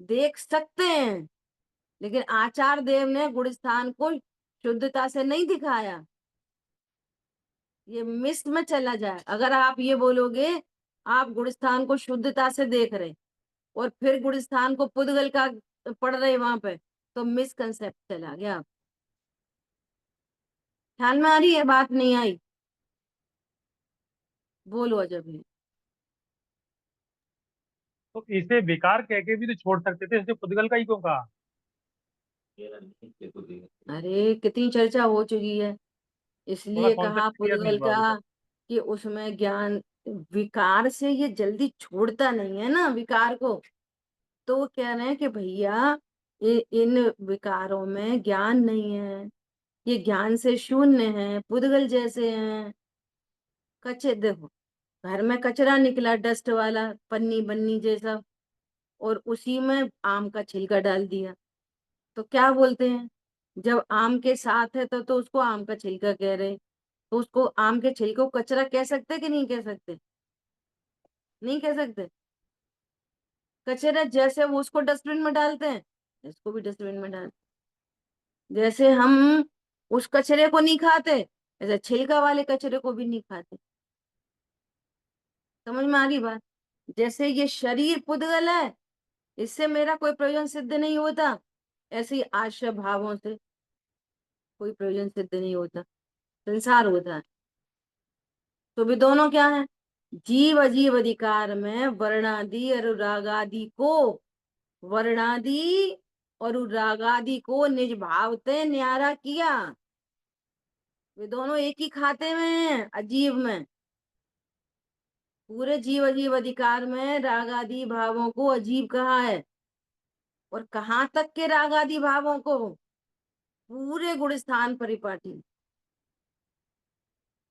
देख सकते हैं, लेकिन आचार्य देव ने गुण स्थान को शुद्धता से नहीं दिखाया। ये मिस में चला जाए। अगर आप ये बोलोगे आप गुण स्थान को शुद्धता से देख रहे और फिर गुण स्थान को पुद्गल का पढ़ रहे वहां पे, तो मिसकंसेप्ट चला गया। ख्याल में आ रही है? बात नहीं आई? बोलो अजब ही। तो इसे विकार कह के भी तो छोड़ सकते थे, इसने पुद्गल का ही क्यों कहा? अरे कितनी चर्चा हो चुकी है, थोड़ा इसलिए कहा कॉन्सेप्ट क्लियर नहीं पुद्गल हुआ अभी का तक। कि उसमें ज्ञान, विकार से ये जल्दी छोड़ता नहीं है ना विकार को। तो वो कह रहे हैं कि भैया इन विकारों में ज्ञान नहीं है, ये ज्ञान से शून्य है, पुद्गल जैसे हैं। कच्चे देखो, घर में कचरा निकला डस्ट वाला, पन्नी बन्नी जैसा, और उसी में आम का छिलका डाल दिया, तो क्या बोलते हैं? जब आम के साथ है तो उसको आम का छिलका कह रहे, तो उसको आम के छिलके को कचरा कह सकते कि नहीं कह सकते? नहीं कह सकते। कचरा जैसे वो उसको डस्टबिन में डालते हैं, इसको भी डस्टबिन में डाल, जैसे हम उस कचरे को नहीं खाते, ऐसे छिलका वाले कचरे को भी नहीं खाते। समझ में आ रही बात? जैसे ये शरीर पुद्गल है, इससे मेरा कोई प्रयोजन सिद्ध नहीं होता, ऐसे ही आश्रय भावों से कोई प्रयोजन सिद्ध नहीं होता, संसार होता है। तो भी दोनों क्या है? जीव अजीव अधिकार में वर्णादि अनुरागादि को, वर्णादि और अनुरागादि को निज भावते न्यारा किया। वे दोनों एक ही खाते में हैं, अजीव में। पूरे जीव अजीव अधिकार में रागादि भावों को अजीब कहा है। और कहाँ तक के रागादि भावों को? पूरे गुण स्थान परिपाटी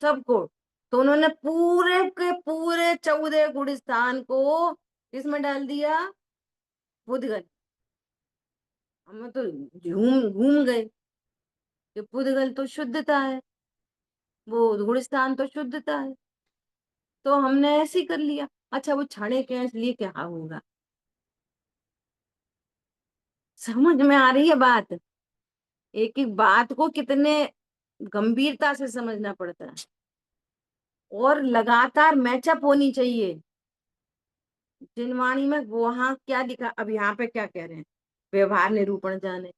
सबको। तो उन्होंने पूरे के पूरे 14 गुण स्थान को किसमें डाल दिया? पुद्गल। हम तो झूम घूम गए कि पुद्गल तो शुद्धता है, वो गुण स्थान तो शुद्धता है, तो हमने ऐसे ही कर लिया। अच्छा वो छाने के हैं, इसलिए क्या होगा? समझ में आ रही है बात? एक एक बात को कितने गंभीरता से समझना पड़ता है, और लगातार मैचअप होनी चाहिए। जिनवाणी में वहां क्या लिखा, अब यहाँ पे क्या कह रहे हैं? व्यवहार निरूपण जाने,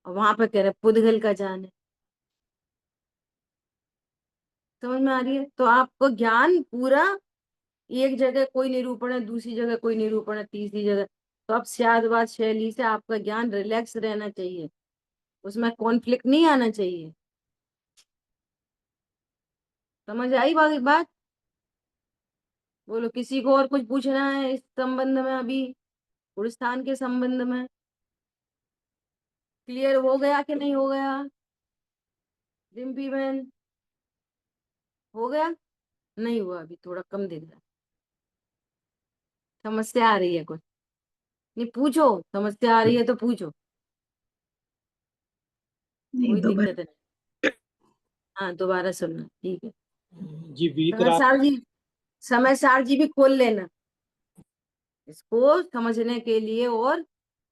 और वहां पे कह रहे हैं पुद्गल का जाने। समझ में आ रही है? तो आपको ज्ञान पूरा, एक जगह कोई निरूपण है, दूसरी जगह कोई निरूपण है, तीसरी जगह, तो आप शादवाद शैली से आपका ज्ञान रिलैक्स रहना चाहिए, उसमें कॉन्फ्लिक्ट नहीं आना चाहिए। समझ आई बात? बोलो, किसी को और कुछ पूछना है इस संबंध में? अभी गुण स्थान के संबंध में क्लियर हो गया कि नहीं हो गया? डिम्पी बहन, हो गया? नहीं हुआ, अभी थोड़ा कम दिख रहा है। समस्या आ रही है कुछ? नहीं, पूछो, समस्या आ रही है तो पूछो, नहीं कोई दोबारा दिक्कत नहीं। हाँ, दोबारा सुनना, ठीक है। जी समय सार जी, समय सार जी भी खोल लेना इसको समझने के लिए। और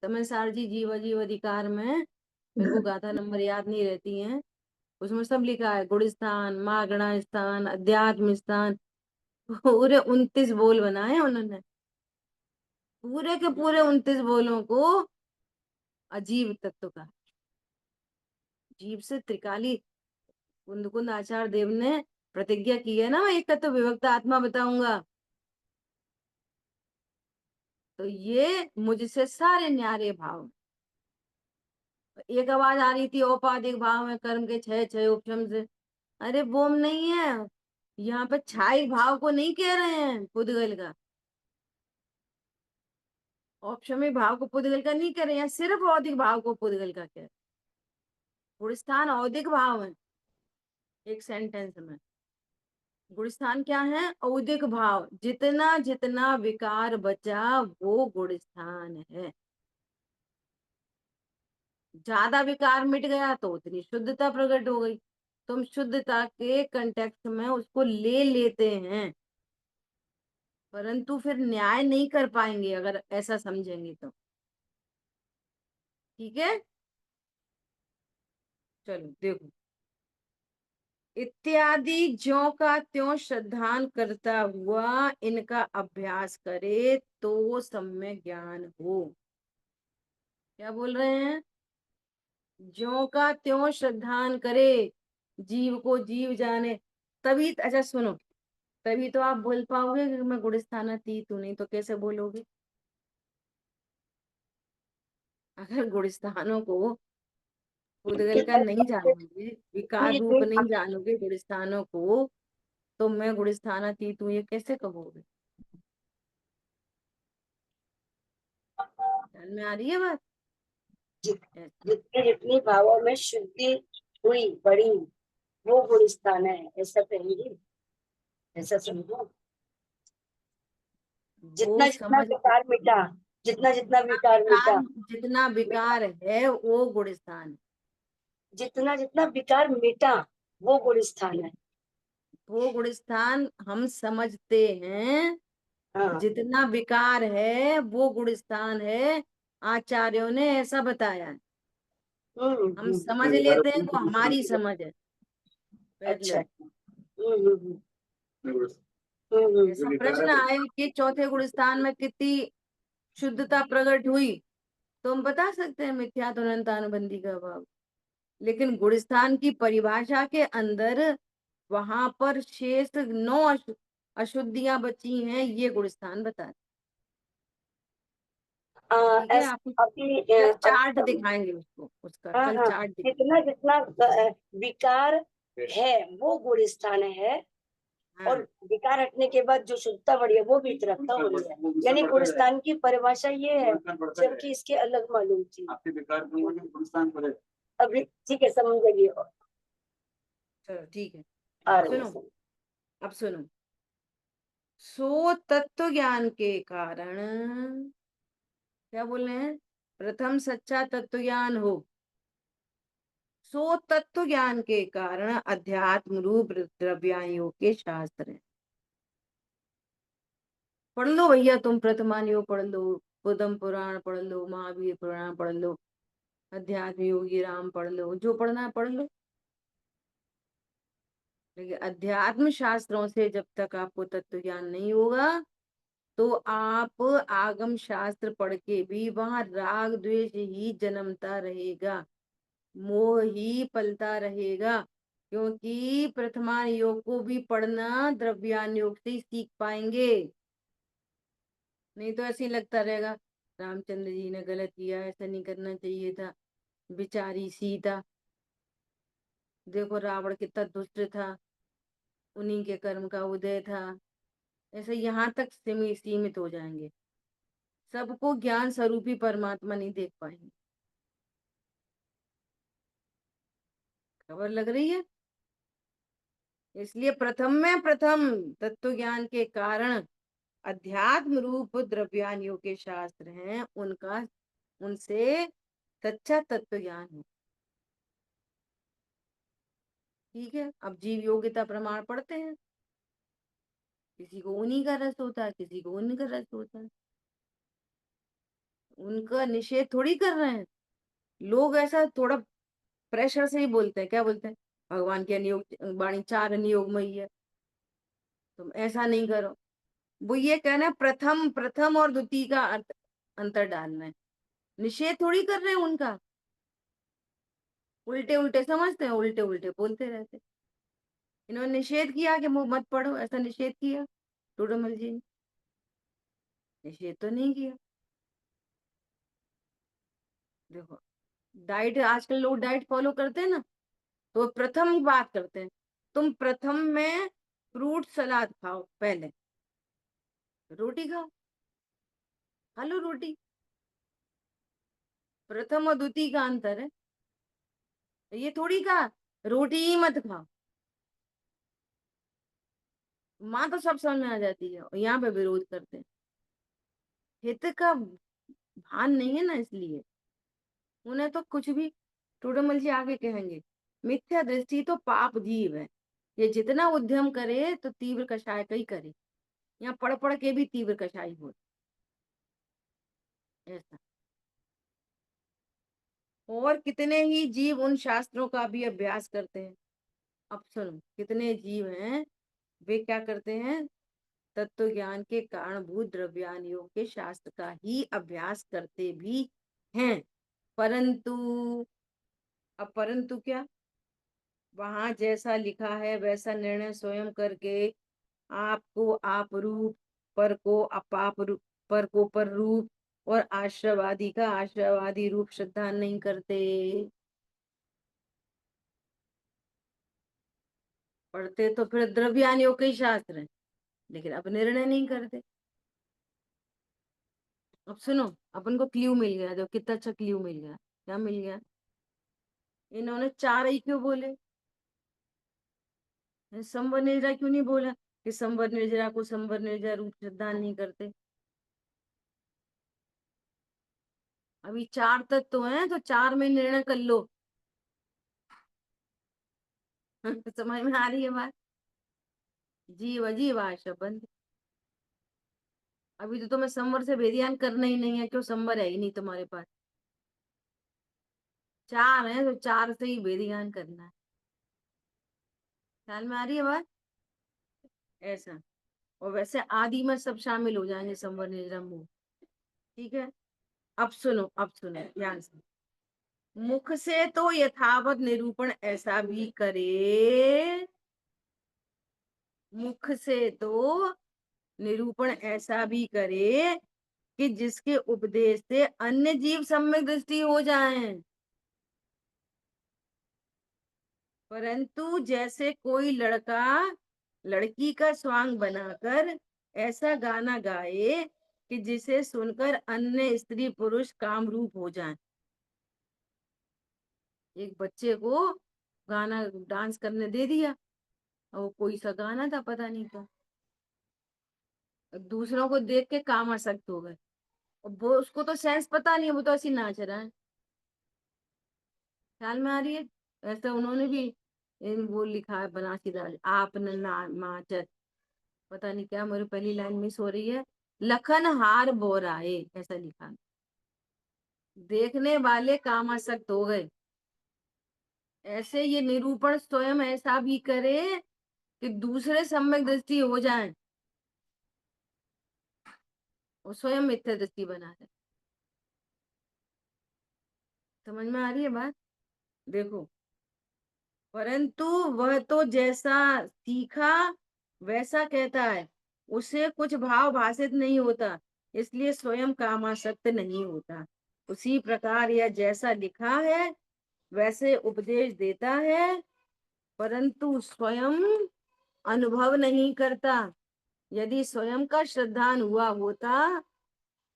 समय सार जी जीव अजीव अधिकार में, मेरे को गाथा नंबर याद नहीं रहती हैं, उसमें सब लिखा है, गुण स्थान, मागणा स्थान, अध्यात्म स्थान, पूरे 29 बोल बनाए उन्होंने। पूरे के पूरे 29 बोलों को अजीब तत्व का, जीव से त्रिकाली कुंद कुंद आचार्य देव ने प्रतिज्ञा की है ना, मैं एक तत्व विभक्त आत्मा बताऊंगा। तो ये मुझसे सारे न्यारे भाव। एक आवाज आ रही थी औपाधिक भाव में कर्म के छह छह उपशम से, अरे वो नहीं है, यहाँ पे छाई भाव को नहीं कह रहे हैं पुद्गल का, औपशमी भाव को पुद्गल का नहीं कह रहे हैं, सिर्फ औदिक भाव को पुद्गल का कह रहे हैं। गुणस्थान औदिक भाव है एक सेंटेंस में। गुणस्थान क्या है? औदिक भाव। जितना जितना विकार बचा वो गुणस्थान है। ज्यादा विकार मिट गया तो उतनी शुद्धता प्रकट हो गई। तुम शुद्धता के कंटेक्स्ट में उसको ले लेते हैं, परंतु फिर न्याय नहीं कर पाएंगे अगर ऐसा समझेंगे तो। ठीक है, चलो देखो, इत्यादि ज्यों का त्यों श्रद्धान करता हुआ इनका अभ्यास करे तो सम्यक ज्ञान हो। क्या बोल रहे हैं? ज्यों का त्यों श्रद्धान करे, जीव को जीव जाने, तभी। अच्छा सुनो, तभी तो आप बोल पाओगे कि मैं गुणस्थानातीत हूं, नहीं तो कैसे बोलोगे? अगर गुणस्थानों को उदगल का नहीं जानोगे, विकार रूप नहीं जानोगे गुणस्थानों को, तो मैं गुणस्थानातीत हूँ ये कैसे कहोगे? ध्यान में आ रही है बात? ऐसा। जितनी जितनी भावों में शुद्धि हुई बड़ी वो गुण स्थान है, ऐसा कहेंगे, ऐसा समझो। जितना वो जितना समझ, विकार मिटा, जितना जितना विकार मिटा, जितना विकार है वो गुणस्थान है। जितना जितना विकार मिटा वो गुण स्थान है। वो गुणस्थान हम समझते हैं, हाँ। जितना विकार है वो गुणस्थान है। आचार्यों ने ऐसा बताया है, हम समझ लेते हैं, वो हमारी समझ है। अच्छा। पहले हम्म हम्म ऐसा प्रश्न आए कि चौथे गुणस्थान में कितनी शुद्धता प्रकट हुई, तो हम बता सकते हैं मिथ्यात्व अनंतानुबंधी का अभाव। लेकिन गुणस्थान की परिभाषा के अंदर वहां पर शेष 9 अशुद्धियां बची हैं, ये गुणस्थान बता। ठीक है, आपको अभी जब चार्ट दिखाएंगे उसको, उसका हाँ कल हाँ, चार्ट दिखाएंगे। जितना जितना विकार है वो गुण स्थान है, और हाँ, विकार हटने के बाद जो शुद्धता बढ़ी है वो भी रखा हुई है। यानी गुणस्थान की परिभाषा ये है, जबकि इसके अलग मालूम थी। अभी ठीक है, समझ गई। चलो ठीक है, आ रही सुनो, है। अब सुनो। सो तत्व ज्ञान के कारण, क्या बोल रहे हैं? प्रथम सच्चा तत्व ज्ञान हो, सो तत्व ज्ञान के कारण अध्यात्म रूप द्रव्यायोग के शास्त्र है। पढ़ लो भैया, तुम प्रथमान योग पढ़ लो, पद्म पुराण पढ़ लो, महावीर पुराण पढ़ लो, अध्यात्म योगी राम पढ़ लो, जो पढ़ना है पढ़ लो। लेकिन अध्यात्म शास्त्रों से जब तक आपको तत्व ज्ञान नहीं होगा, तो आप आगम शास्त्र पढ़ के भी वहां राग द्वेष ही जन्मता रहेगा, मोह ही पलता रहेगा। क्योंकि प्रथमान योग को भी पढ़ना द्रव्यान योग से ही सीख पाएंगे, नहीं तो ऐसे ही लगता रहेगा रामचंद्र जी ने गलत किया, ऐसा नहीं करना चाहिए था, बेचारी सीता, देखो रावण कितना दुष्ट था, उन्हीं के कर्म का उदय था, ऐसे यहाँ तक सीमित हो जाएंगे, सबको ज्ञान स्वरूपी परमात्मा नहीं देख पाएंगे। खबर लग रही है? इसलिए प्रथम तत्व ज्ञान के कारण अध्यात्म रूप द्रव्यानियों के शास्त्र हैं, उनसे सच्चा तत्व ज्ञान है। ठीक है, अब जीव योग्यता प्रमाण पढ़ते हैं, किसी को उन्हीं का रस होता है, किसी को उन्हीं का रस होता है, उनका निषेध थोड़ी कर रहे हैं। लोग ऐसा थोड़ा प्रेशर से ही बोलते हैं, क्या बोलते हैं, भगवान की अनियोग वाणी 4 अनियोगमयी है, तुम ऐसा नहीं करो। वो ये कहना है प्रथम और द्वितीय का अंतर डालना है, निषेध थोड़ी कर रहे हैं उनका। उल्टे उल्टे समझते हैं, उल्टे उल्टे बोलते रहते। इन्होंने निषेध किया कि मुंह मत पढ़ो, ऐसा निषेध किया टोडरमल जी ने? निषेध तो नहीं किया। देखो, डाइट, आजकल लोग डाइट फॉलो करते हैं ना, तो प्रथम ही बात करते हैं, तुम प्रथम में फ्रूट सलाद खाओ, पहले रोटी खाओ, खा लो रोटी। प्रथम और द्वितीय का अंतर है। ये थोड़ी कहा रोटी ही मत खाओ, माँ तो सब समझ में आ जाती है, और यहाँ पे विरोध करते हैं, हित का भान नहीं है ना, इसलिए उन्हें तो कुछ भी। टोडरमल जी आगे कहेंगे, मिथ्या दृष्टि तो पाप जीव है, ये जितना उद्यम करे तो तीव्र कषाय का ही करे, यहाँ पढ़ पढ़ के भी तीव्र कषाय हो ऐसा। और कितने ही जीव उन शास्त्रों का भी अभ्यास करते हैं। अब सुनो, कितने जीव हैं वे क्या करते हैं, तत्व ज्ञान के कारणभूत द्रव्यानियों के शास्त्र का ही अभ्यास करते भी हैं, परंतु अब परंतु क्या, वहां जैसा लिखा है वैसा निर्णय स्वयं करके आपको आप रूप, पर को अपाप रूप, पर को पर रूप, और आश्रवादी का आश्रवादी रूप श्रद्धा नहीं करते। पढ़ते तो फिर द्रव्यानियों के ही शास्त्र हैं, लेकिन अब निर्णय नहीं करते। अब सुनो, अपन को क्ल्यू मिल गया, जो कितना अच्छा क्ल्यू मिल गया। क्या मिल गया? इन्होंने 4 ही क्यों बोले, संवर निर्जरा क्यों नहीं बोला कि संवर निर्जरा को संवर निर्जरा रूप श्रद्धा नहीं करते? अभी 4 तत्व हैं, तो 4 में निर्णय कर लो। समझ में आ रही है बात? जीव अजीव आशा बंद। अभी तो तुम्हें संवर से भेदियान करना ही नहीं है, क्यों, संवर है ही नहीं तुम्हारे पास। 4 है तो 4 से ही भेदियान करना है। ख्याल में आ रही है बात? ऐसा। और वैसे आदि में सब शामिल हो जाएंगे, संवर निर्जरा मोह। ठीक है, अब सुनो ध्यान से। मुख से तो यथावत निरूपण ऐसा भी करे, मुख से तो निरूपण ऐसा भी करे कि जिसके उपदेश से अन्य जीव सम्यक दृष्टि हो जाएं, परंतु जैसे कोई लड़का लड़की का स्वांग बनाकर ऐसा गाना गाए कि जिसे सुनकर अन्य स्त्री पुरुष कामरूप हो जाएं। एक बच्चे को गाना डांस करने दे दिया, और वो कोई सा गाना था पता नहीं था, दूसरों को देख के कामासक्त हो गए, और वो उसको तो सेंस पता नहीं है, वो तो ऐसी नाच रहा है। ख्याल में आ रही है? ऐसा उन्होंने भी वो लिखा है बनारसी दास, आप नाचत, पता नहीं क्या, मेरी पहली लाइन मिस हो रही है, लखन हार बोराए, ऐसा लिखा। देखने वाले कामासक्त हो गए। ऐसे ये निरूपण स्वयं ऐसा भी करे कि दूसरे सम्यक दृष्टि हो जाए, और स्वयं मिथ्या दृष्टि बना दे। समझ में आ रही है बात? देखो, परंतु वह तो जैसा सीखा वैसा कहता है, उसे कुछ भाव भाषित नहीं होता, इसलिए स्वयं कामासक्त नहीं होता। उसी प्रकार यह जैसा लिखा है वैसे उपदेश देता है, परंतु स्वयं अनुभव नहीं करता। यदि स्वयं का श्रद्धान हुआ होता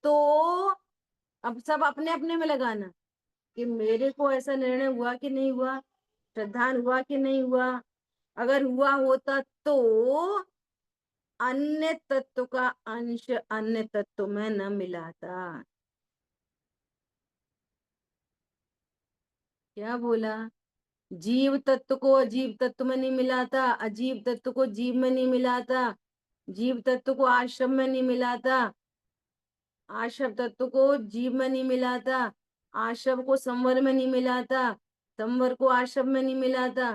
तो अब सब अपने अपने में लगाना कि मेरे को ऐसा निर्णय हुआ कि नहीं हुआ, श्रद्धान हुआ कि नहीं हुआ। अगर हुआ होता तो अन्य तत्व का अंश अन्य तत्व में न मिलाता। क्या बोला? जीव तत्व को अजीव तत्व में नहीं मिलाता, अजीव तत्व को जीव में नहीं मिलाता, जीव तत्व को आश्रम में नहीं मिलाता, आश्रम तत्व को जीव में नहीं मिलाता, आश्रम को संवर में नहीं मिलाता, संवर को आश्रम में नहीं मिलाता।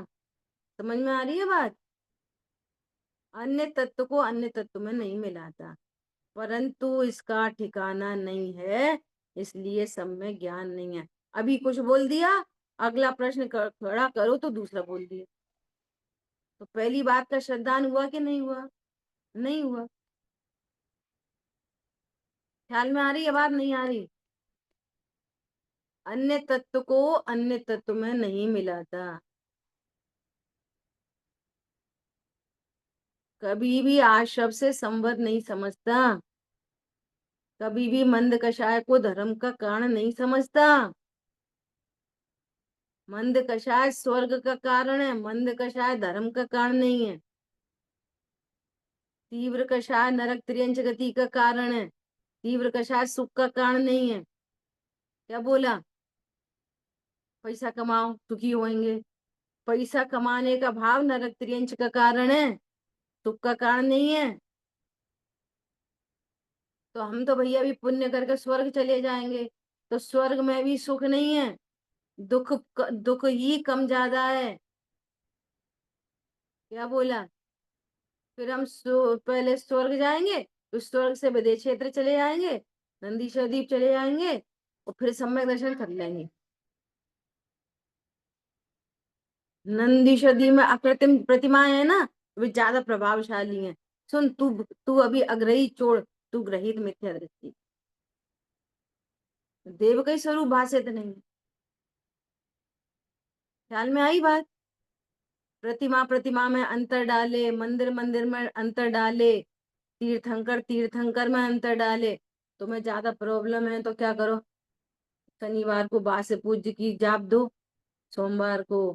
समझ में आ रही है बात? अन्य तत्व को अन्य तत्व में नहीं मिलाता, परंतु इसका ठिकाना नहीं है, इसलिए सब में ज्ञान नहीं है। अभी कुछ बोल दिया, अगला प्रश्न खड़ा करो तो दूसरा बोल दिया। तो पहली बात का श्रद्धान हुआ कि नहीं हुआ? नहीं हुआ। ख्याल में आ रही है बात? नहीं आ रही? अन्य तत्व को अन्य तत्व में नहीं मिलाता। कभी भी आशब से संबंध नहीं समझता, कभी भी मंद कषाय को धर्म का कारण नहीं समझता। मंद कषाय स्वर्ग का कारण है, मंद कषाय धर्म का कारण नहीं है। तीव्र कषाय नरक त्रियंच गति का कारण है, तीव्र कषाय सुख का कारण नहीं है। क्या बोला? पैसा कमाओ सुखी होंगे, पैसा कमाने का भाव नरक त्रियंच का कारण है, सुख का कारण नहीं है। तो हम तो भैया भी पुण्य करके स्वर्ग चले जाएंगे, तो स्वर्ग में भी सुख नहीं है, दुख ही कम ज्यादा है। क्या बोला? फिर हम पहले स्वर्ग जाएंगे, तो स्वर्ग से विदेह क्षेत्र चले जाएंगे, नंदीश्वर द्वीप चले जाएंगे और फिर सम्यक दर्शन कर लेंगे। नंदीश्वर द्वीप में अकृत्रिम प्रतिमाएं है ना, वे ज्यादा प्रभावशाली हैं। सुन, तू तू अभी अग्रही छोड़, तू ग्रहित मिथ्या दृष्टि, देव का ही स्वरूप भाषित नहीं। ख्याल में आई बात? प्रतिमा प्रतिमा में अंतर डाले, मंदिर मंदिर में अंतर डाले, तीर्थंकर तीर्थंकर में अंतर डाले। तुम्हें ज्यादा प्रॉब्लम है तो क्या करो, शनिवार को बासे पूज्य की जाप दो, सोमवार को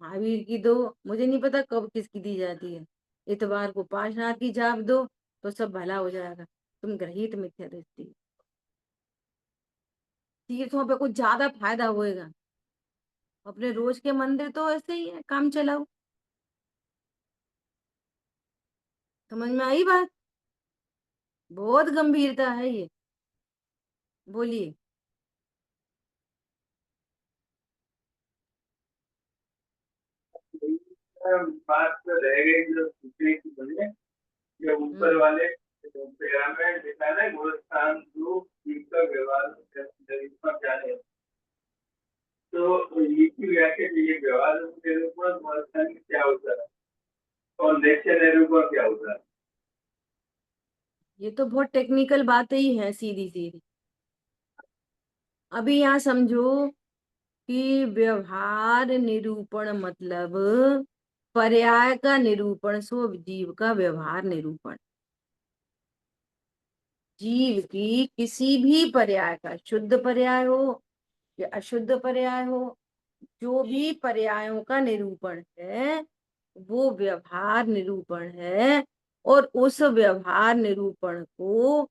महावीर की दो, मुझे नहीं पता कब किसकी दी जाती है, इतवार को पार्श्वनाथ की जाप दो, तो सब भला हो जाएगा। तुम ग्रहित मिथ्या दृष्टि, तीर्थों पे कुछ ज्यादा फायदा होएगा, अपने रोज के मंदिर तो ऐसे ही है, काम चलाओ। समझ में आई बात? बहुत गंभीरता है ये। बोलिए। बात तो रह गई जो पूछने की बोले, जब ऊपर वाले पैरा में लिखा है ना, गुणस्थान जो जीव का व्यवहार शरीर पर जाने, तो ये की व्याख्या ये व्यवहार के रूप में गुणस्थान क्या होता है और निश्चय निरूपण क्या होता है? ये तो बहुत टेक्निकल बातें ही है, सीधी सीधी। अभी यहाँ समझो कि व्यवहार निरूपण मतलब पर्याय का निरूपण, सो जीव का व्यवहार निरूपण। जीव की किसी भी पर्याय का, शुद्ध पर्याय हो या अशुद्ध पर्याय हो, जो भी पर्यायों का निरूपण है वो व्यवहार निरूपण है। और उस व्यवहार निरूपण को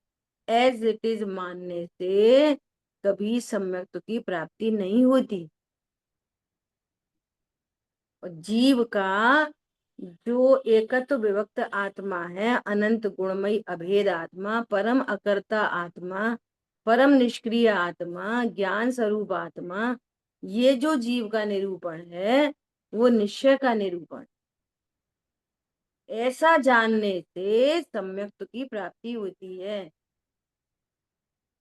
एज इट इज मानने से कभी सम्यक्त्व की प्राप्ति नहीं होती। और जीव का जो एकत्व विभक्त आत्मा है, अनंत गुणमयी अभेद आत्मा, परम अकर्ता आत्मा, परम निष्क्रिय आत्मा, ज्ञान स्वरूप आत्मा, ये जो जीव का निरूपण है वो निश्चय का निरूपण। ऐसा जानने से सम्यक्त्व की प्राप्ति होती है।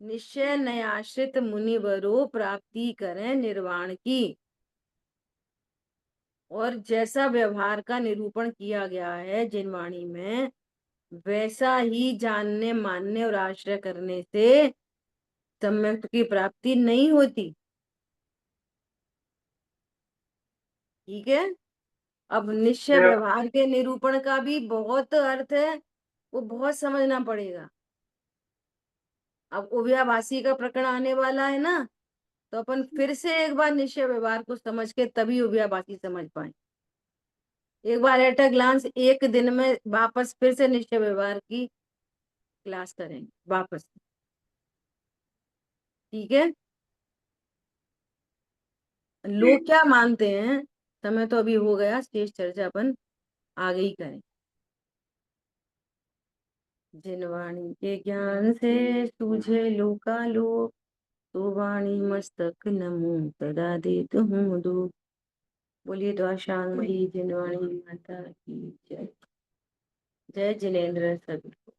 निश्चय नयाश्रित मुनिवरो प्राप्ति करें निर्वाण की। और जैसा व्यवहार का निरूपण किया गया है जिनवाणी में, वैसा ही जानने मानने और आश्रय करने से सम्यक्त्व की प्राप्ति नहीं होती। ठीक है? अब निश्चय व्यवहार के निरूपण का भी बहुत अर्थ है, वो बहुत समझना पड़ेगा। अब उभयाभाषी का प्रकरण आने वाला है ना, तो अपन फिर से एक बार निश्चय व्यवहार को समझ के तभी उभयाभाषी समझ पाए। एक बार एट अ ग्लांस एक दिन में वापस फिर से निश्चय व्यवहार की क्लास करेंगे वापस। ठीक है, लोग क्या मानते हैं, समय तो अभी हो गया, शेष चर्चा अपन आगे ही करें। जिन वाणी के ज्ञान से सूझे लोकालोक, तो वाणी मस्तक नमो तदा देत हूँ दो। बोलिए द्वाशांग मई जिनवाणी माता की जय। जय जिनेन्द्र सभी को।